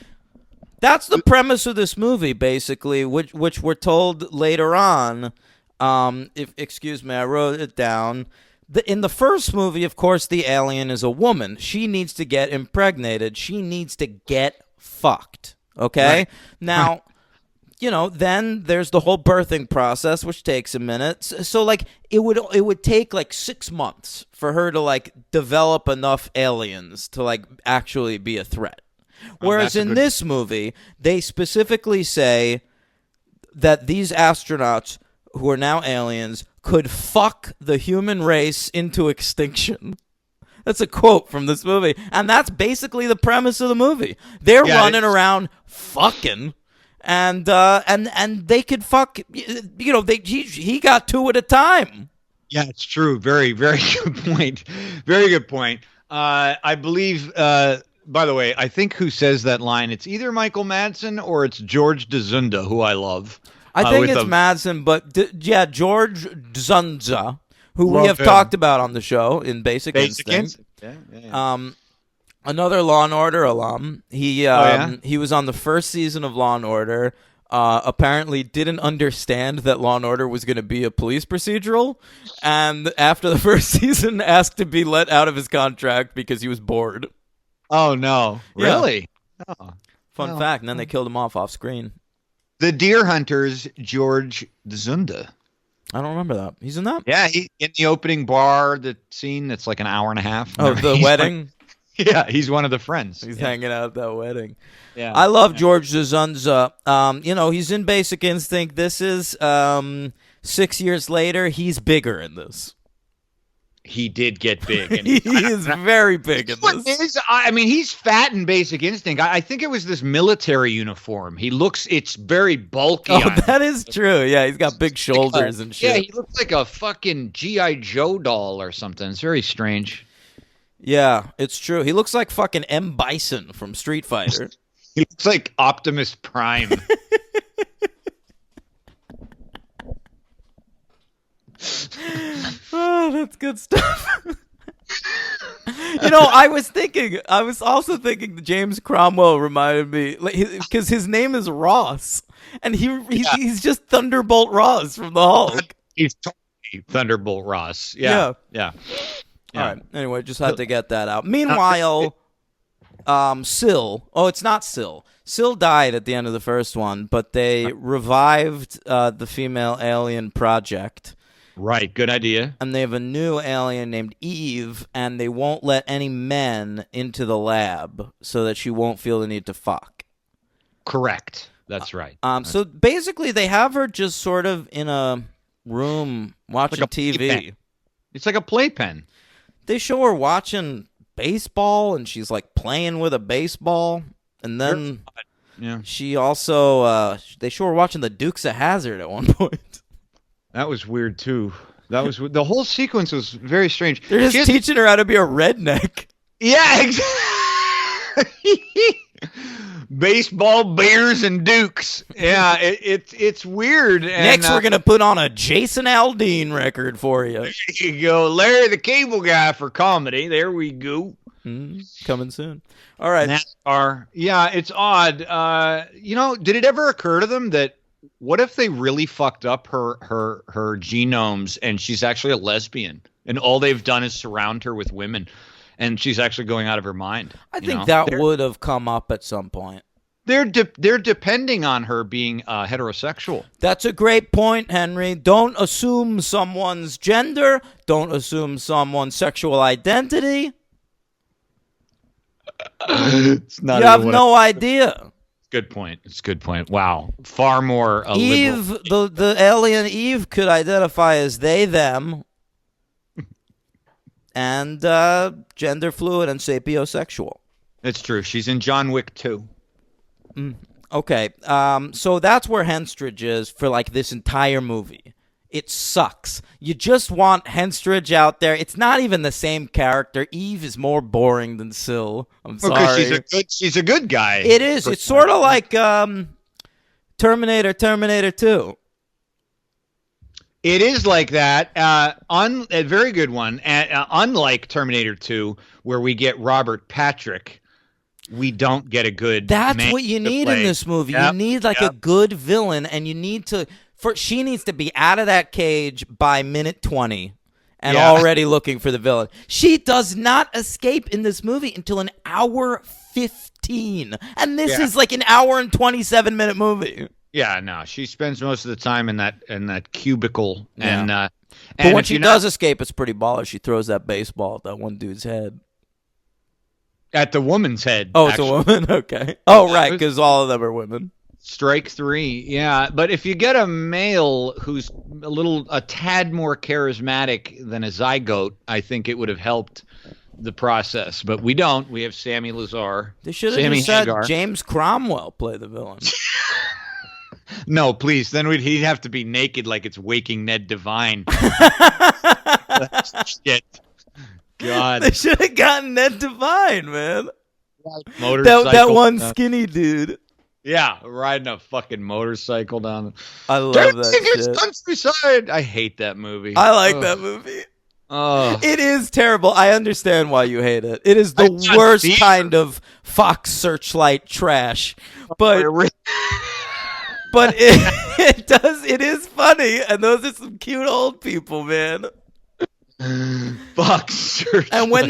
That's the premise of this movie, basically, which we're told later on. Excuse me, I wrote it down. In the first movie, of course, the alien is a woman. She needs to get impregnated. She needs to get fucked. Okay? Right. Now, then there's the whole birthing process, which takes a minute. So like, it would take like 6 months for her to like develop enough aliens to like actually be a threat. Whereas in this movie, they specifically say that these astronauts, who are now aliens, could fuck the human race into extinction. That's a quote from this movie. And that's basically the premise of the movie. They're running around fucking, and they could fuck, he got 2 at a time. Yeah, it's true. Very, very good point. Very good point. I believe... by the way, I think who says that line, it's either Michael Madsen or it's George DeZunda, who I love. I think it's Madsen, but George DeZunda, who we have talked about on the show in Basic Instinct. Yeah. Another Law and Order alum. He was on the first season of Law and Order. Apparently didn't understand that Law and Order was going to be a police procedural, and after the first season asked to be let out of his contract because he was bored. Oh, no. Really? Yeah. Oh. Fun fact. And then they killed him off screen. The Deer Hunter's George DeZunda. I don't remember that. He's in that? Yeah, he in the opening bar, the scene that's like an hour and a half. Oh, the wedding? Yeah, he's one of the friends. He's hanging out at that wedding. Yeah. I love George DeZunda. He's in Basic Instinct. This is 6 years later. He's bigger in this. He did get big. And he is very big in this. He's fat in Basic Instinct. I think it was this military uniform. It's very bulky. Oh, that is true. Yeah, he's got big shoulders and shit. Yeah, he looks like a fucking G.I. Joe doll or something. It's very strange. Yeah, it's true. He looks like fucking M. Bison from Street Fighter. He looks like Optimus Prime. Oh, that's good stuff. I was also thinking that James Cromwell reminded me, because his name is Ross, and he's just Thunderbolt Ross from the Hulk. He's totally Thunderbolt Ross. Yeah. All right. Anyway, just had to get that out. Meanwhile, Syl. Oh, it's not Syl. Syl died at the end of the first one, but they revived the female alien project. Right, good idea. And they have a new alien named Eve, and they won't let any men into the lab so that she won't feel the need to fuck. Correct. That's right. So basically, they have her just sort of in a room watching TV. Playpen. It's like a playpen. They show her watching baseball, and she's like playing with a baseball, and then she also they show her watching the Dukes of Hazzard at one point. That was weird too. The whole sequence was very strange. They're just teaching her how to be a redneck. Yeah, exactly. Baseball, beers, and Dukes. Yeah, it's weird. And, next, we're gonna put on a Jason Aldean record for you. There you go, Larry the Cable Guy for comedy. There we go. Coming soon. All right. NASCAR. Yeah, it's odd. Did it ever occur to them that what if they really fucked up her genomes and she's actually a lesbian and all they've done is surround her with women and she's actually going out of her mind? I think that would have come up at some point. They're depending on her being heterosexual. That's a great point, Henry. Don't assume someone's gender. Don't assume someone's sexual identity. It's not you have no idea. Good point. It's a good point. Wow. Far more Eve, liberal. the alien Eve could identify as they, them, and gender fluid and sapiosexual. It's true. She's in John Wick 2. Okay. So that's where Henstridge is for like this entire movie. It sucks. You just want Henstridge out there. It's not even the same character. Eve is more boring than Syl. I'm sorry. Because she's a good guy. It is. It's sort of like Terminator 2. It is like that. A very good one. Unlike Terminator 2, where we get Robert Patrick, we don't get a good. That's what you need in this movie. Yep. You need like a good villain, and you need to. She needs to be out of that cage by minute 20 and already looking for the villain. She does not escape in this movie until an hour 15. And this is like an hour and 27-minute movie. Yeah, no. She spends most of the time in that cubicle. Yeah. And but when she does escape, it's pretty baller. She throws that baseball at that one dude's head. At the woman's head. Oh, it's a woman? Okay. Oh, right, because all of them are women. Strike 3, yeah. But if you get a male who's a tad more charismatic than a zygote, I think it would have helped the process. But we don't. We have Sammy Lazar. They should have just had James Cromwell play the villain. No, please. Then he'd have to be naked like it's Waking Ned Devine. Shit. God. They should have gotten Ned Devine, man. Motorcycle. That one skinny dude. Yeah, riding a fucking motorcycle down. I love that shit. Countryside. I hate that movie. I like that movie. Oh. It is terrible. I understand why you hate it. It is the worst kind of Fox Searchlight trash. But it is funny, and those are some cute old people, man. Fox Searchlight. And when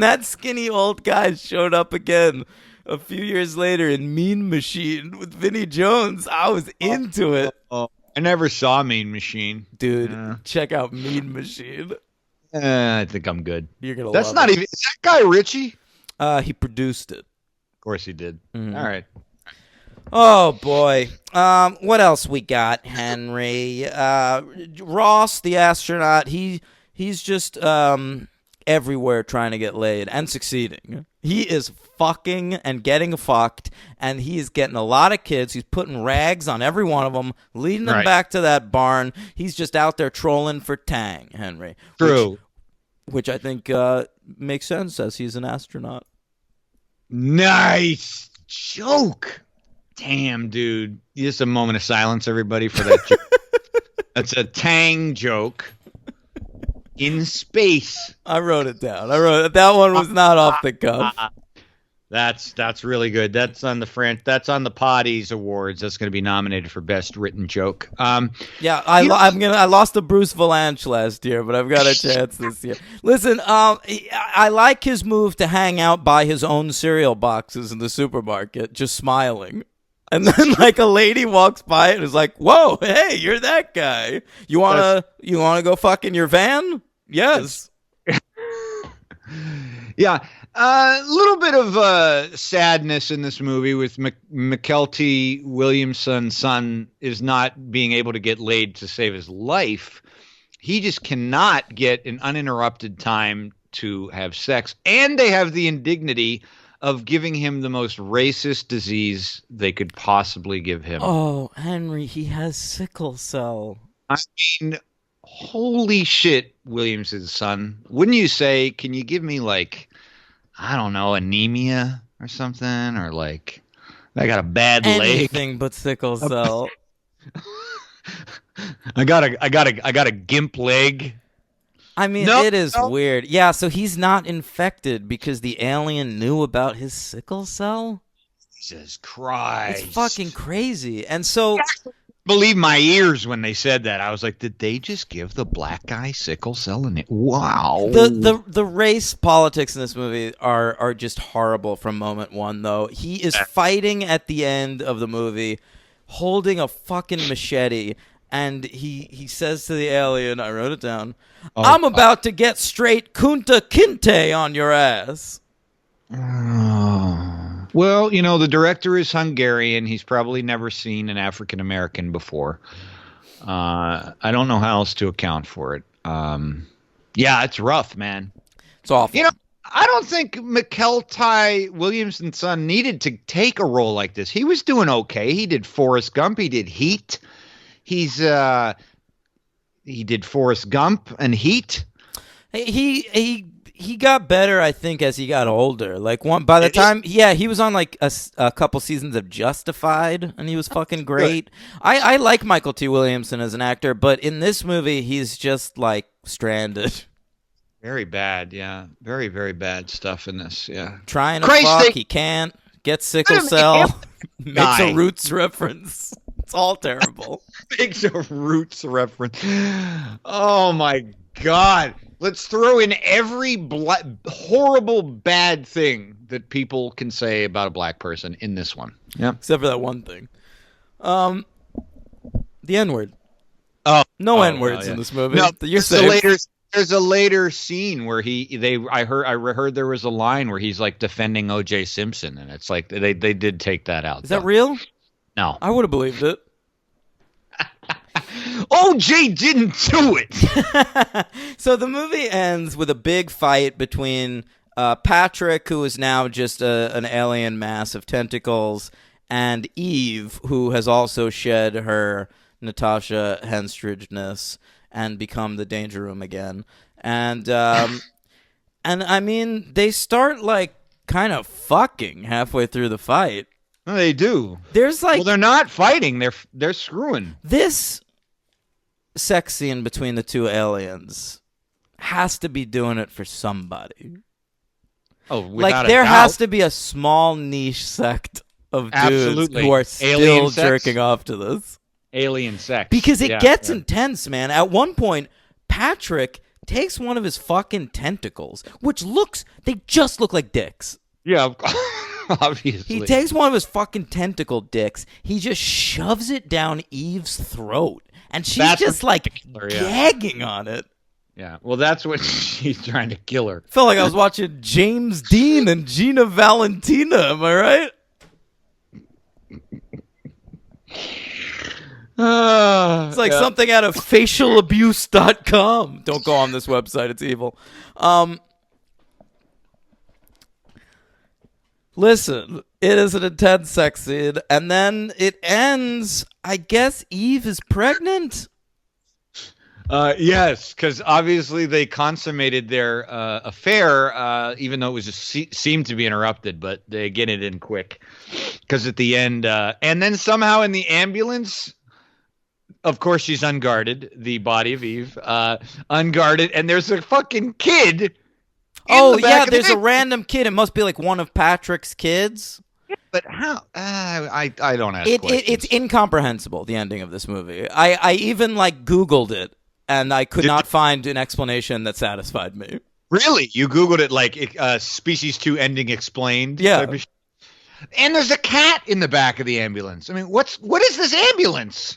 that skinny old guy showed up again a few years later in Mean Machine with Vinnie Jones, I was into it. I never saw Mean Machine. Dude, check out Mean Machine. I think I'm good. You're gonna That's love not it. even. Is that guy Richie? He produced it. Of course he did. Mm-hmm. All right. Oh boy. What else we got, Henry? Ross, the astronaut, he's just everywhere trying to get laid and succeeding. He is fucking and getting fucked, and he's getting a lot of kids. He's putting rags on every one of them, leading them back to that barn. He's just out there trolling for Tang, Henry. True. Which I think makes sense as he's an astronaut. Nice joke. Damn, dude. Just a moment of silence, everybody, for that joke. That's a Tang joke. In space. I wrote it down. That one was not off the cuff. That's really good. That's on the Potties Awards. That's going to be nominated for best written joke. Yeah, I lost to Bruce Valanche last year, but I've got a chance this year. Listen, I like his move to hang out by his own cereal boxes in the supermarket, just smiling. And then like a lady walks by and is like, "Whoa, hey, you're that guy. You wanna go fuck in your van?" Yes. Yeah. A little bit of sadness in this movie with McKelty Williamson's son is not being able to get laid to save his life. He just cannot get an uninterrupted time to have sex. And they have the indignity of giving him the most racist disease they could possibly give him. Oh, Henry, he has sickle cell. I mean, holy shit, Williams' son. Wouldn't you say, can you give me like, I don't know, anemia or something? Or like, I got a bad leg. Anything but sickle cell. I got a gimp leg. I mean, Nope, it is nope. weird. Yeah, so he's not infected because the alien knew about his sickle cell? Jesus Christ. It's fucking crazy. And so Believe my ears when they said that. I was like, did they just give the black guy sickle cell? And wow. the race politics in this movie are just horrible from moment one, though. He is fighting at the end of the movie, holding a fucking machete, and he says to the alien, I wrote it down, I'm about to get straight Kunta Kinte on your ass. Well, the director is Hungarian. He's probably never seen an African American before. I don't know how else to account for it. Yeah, it's rough, man. It's awful. I don't think McKelty Williamson's son needed to take a role like this. He was doing okay. He did Forrest Gump. He did Heat. He did Forrest Gump and Heat. He got better, I think, as he got older. Like by the time, he was on like a couple seasons of Justified, and he was fucking great. I like Michael T. Williamson as an actor, but in this movie, he's just like stranded. Very bad, yeah. Very, very bad stuff in this, yeah. Trying to fuck, he can't. Get sickle cell. Makes a Roots reference. It's all terrible. Makes a Roots reference. Oh my God. Let's throw in every horrible bad thing that people can say about a black person in this one. Yeah. Except for that one thing. The N-word. Oh. No N-words in this movie. No, you're safe. There's a later scene where I heard there was a line where he's like defending O.J. Simpson, and it's like they did take that out. Is that real? No. I would have believed it. OJ didn't do it. So the movie ends with a big fight between Patrick, who is now just an alien mass of tentacles, and Eve, who has also shed her Natasha Henstridge-ness and become the Danger Room again. And I mean, they start like kind of fucking halfway through the fight. No, they do. There's like, well, they're not fighting. They're screwing. This sex scene between the two aliens has to be doing it for somebody. Oh, without there a doubt. has to be a small niche sect of dudes who are still jerking off to this. Alien sex. Because it gets intense, man. At one point, Patrick takes one of his fucking tentacles, which they just look like dicks. Yeah, obviously. He takes one of his fucking tentacle dicks. He just shoves it down Eve's throat. And she's just like gagging on it. Yeah, well, that's what she's trying to kill her. Felt like I was watching James Dean and Gina Valentina. Am I right? It's like something out of facialabuse.com. Don't go on this website. It's evil. Listen, it is an intense sex scene, and then it ends. I guess Eve is pregnant? Yes, because obviously they consummated their affair, even though it was seemed to be interrupted, but they get it in quick. Because at the end, and then somehow in the ambulance, of course she's unguarded, the body of Eve, unguarded, and there's a fucking kid. Oh, yeah, there's a random kid. It must be like one of Patrick's kids. Yeah, but how? I don't ask questions. It's incomprehensible, the ending of this movie. I even like Googled it, and I could not find an explanation that satisfied me. Really? You Googled it like Species 2 ending explained? Yeah. And there's a cat in the back of the ambulance. I mean, what is this ambulance?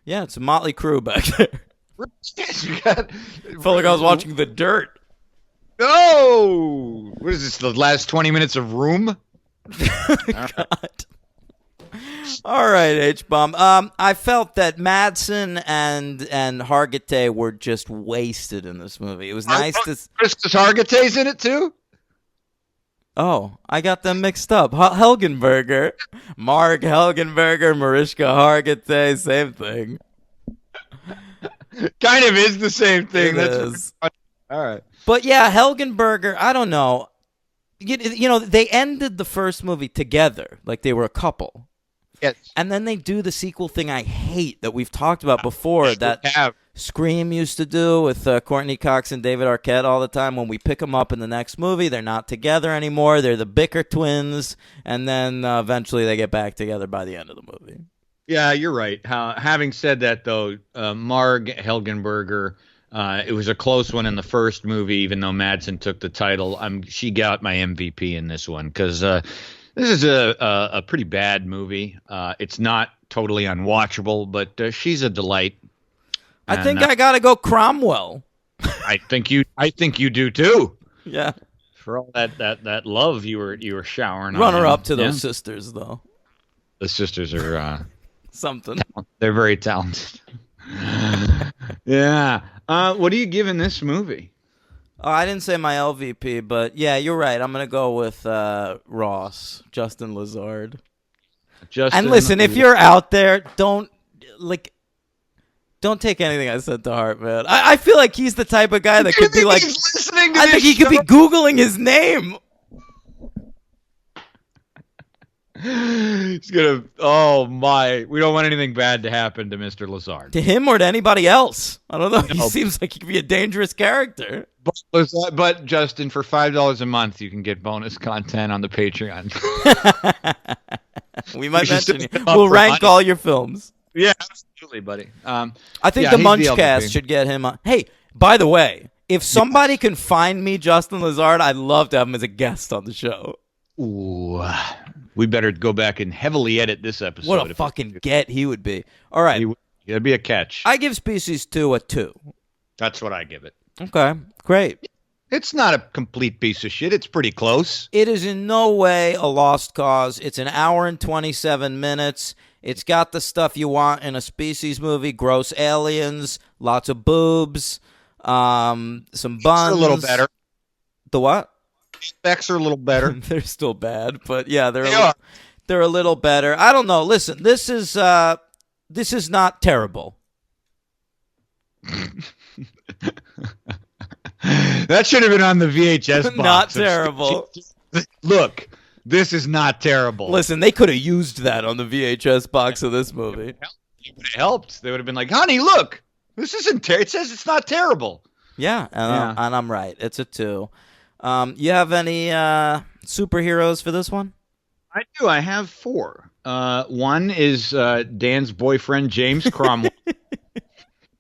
Yeah, it's a Motley Crue back there. Felt like I was watching The Dirt. Oh, what is this? The last 20 minutes of Room? God. All right, H-Bomb. I felt that Madsen and Hargitay were just wasted in this movie. It was nice to. Priscus Hargitay's in it too. Oh, I got them mixed up. Helgenberger, Mark Helgenberger, Mariska Hargitay, same thing. Kind of is the same thing. It is. All right. But yeah, Helgenberger, I don't know. You know, they ended the first movie together, like they were a couple. Yes. And then they do the sequel thing I hate that we've talked about before, that Scream used to do with Courtney Cox and David Arquette all the time. When we pick them up in the next movie, they're not together anymore. They're the bicker twins, and then eventually they get back together by the end of the movie. Yeah, you're right. Having said that, though, Marg Helgenberger, it was a close one in the first movie, even though Madsen took the title. She got my MVP in this one because this is a pretty bad movie. It's not totally unwatchable, but she's a delight. I think I gotta go Cromwell. I think you do too. Yeah. For all that love you were showering on Runner him. up to those sisters, though. The sisters are Something. they're very talented. Yeah. What are you giving this movie? Oh, I didn't say my LVP, but yeah, you're right. I'm gonna go with Ross, Justin Lazard. And listen, if you're out there, don't take anything I said to heart, man. I feel like he's the type of guy that could be like, listening to I think he could be Googling his name. He's gonna. Oh my! We don't want anything bad to happen to Mr. Lazard. To him or to anybody else. I don't know. He seems like he could be a dangerous character. But Justin, for $5 a month, you can get bonus content on the Patreon. We might mention you. We'll rank all your films. Yeah, absolutely, buddy. I think the Munchcast should get him on. Hey, by the way, if somebody can find me Justin Lazard, I'd love to have him as a guest on the show. Ooh, we better go back and heavily edit this episode. What a fucking get he would be. All right. It'd be a catch. I give Species 2 a 2. That's what I give it. Okay, great. It's not a complete piece of shit. It's pretty close. It is in no way a lost cause. It's an hour and 27 minutes. It's got the stuff you want in a Species movie. Gross aliens, lots of boobs, some buns. A little better. The what? Specs are a little better. They're still bad, but yeah, they're a little better. I don't know. Listen, this is not terrible. That should have been on the VHS box. Not terrible. Look, this is not terrible. Listen, they could have used that on the VHS box of this movie. It would have helped. They would have been like, honey, look, this isn't it says it's not terrible. Yeah, and I'm right. It's a 2. You have any superheroes for this one? I do. I have 4. One is Dan's boyfriend, James Cromwell.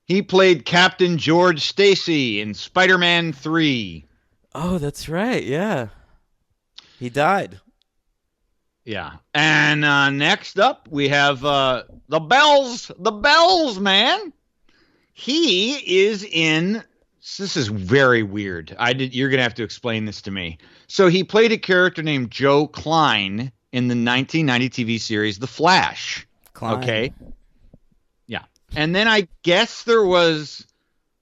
He played Captain George Stacy in Spider-Man 3. Oh, that's right. Yeah. He died. Yeah. And next up, we have the Bells. The Bells, man. He is in... This is very weird. You're going to have to explain this to me. So he played a character named Joe Klein in the 1990 TV series The Flash. Klein. Okay. Yeah. And then I guess there was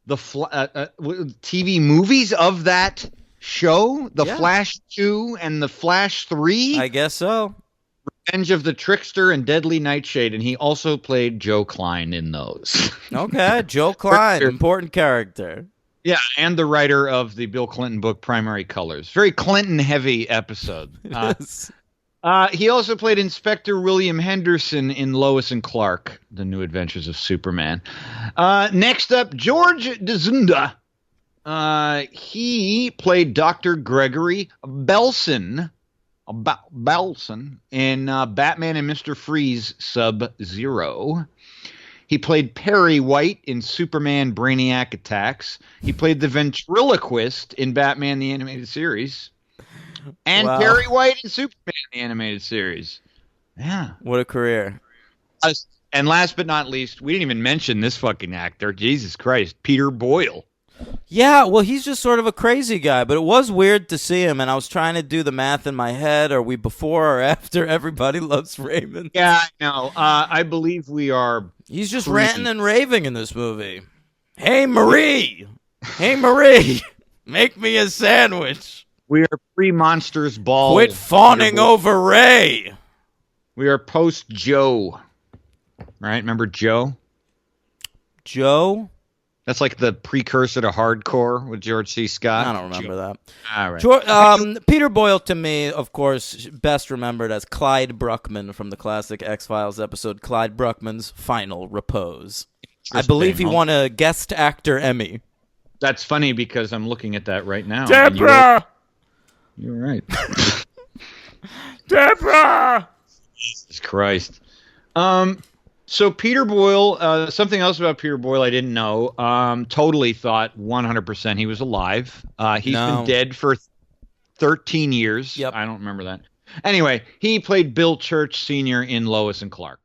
the TV movies of that show, The Flash 2 and The Flash 3. I guess so. Revenge of the Trickster and Deadly Nightshade, and he also played Joe Klein in those. Okay, Joe Klein, important character. Yeah, and the writer of the Bill Clinton book Primary Colors. Very Clinton-heavy episode. Yes. He also played Inspector William Henderson in Lois and Clark, The New Adventures of Superman. Next up, George DeZunda. He played Dr. Gregory Belson in Batman and Mr. Freeze Sub-Zero. He played Perry White in Superman Brainiac Attacks. He played the ventriloquist in Batman the Animated Series. And Perry White in Superman the Animated Series. Yeah. What a career. And last but not least, we didn't even mention this fucking actor. Jesus Christ. Peter Boyle. Yeah, well, he's just sort of a crazy guy, but it was weird to see him, and I was trying to do the math in my head. Are we before or after Everybody Loves Raymond? Yeah, I know. I believe we are... He's just ranting and raving in this movie. Hey, Marie! Hey, Marie! Make me a sandwich! We are pre-Monsters Ball. Quit fawning over Ray! We are post-Joe. Right? Remember Joe? Joe? That's like the precursor to Hardcore with George C. Scott. I don't remember that. All right. Peter Boyle, to me, of course, best remembered as Clyde Bruckman from the classic X-Files episode Clyde Bruckman's Final Repose. I believe he won a guest actor Emmy. That's funny because I'm looking at that right now. Deborah! You're right. Deborah! Jesus Christ. So Peter Boyle, something else about Peter Boyle I didn't know. Totally thought 100% he was alive. He's been dead for 13 years. Yep. I don't remember that. Anyway, he played Bill Church Sr. in Lois and Clark.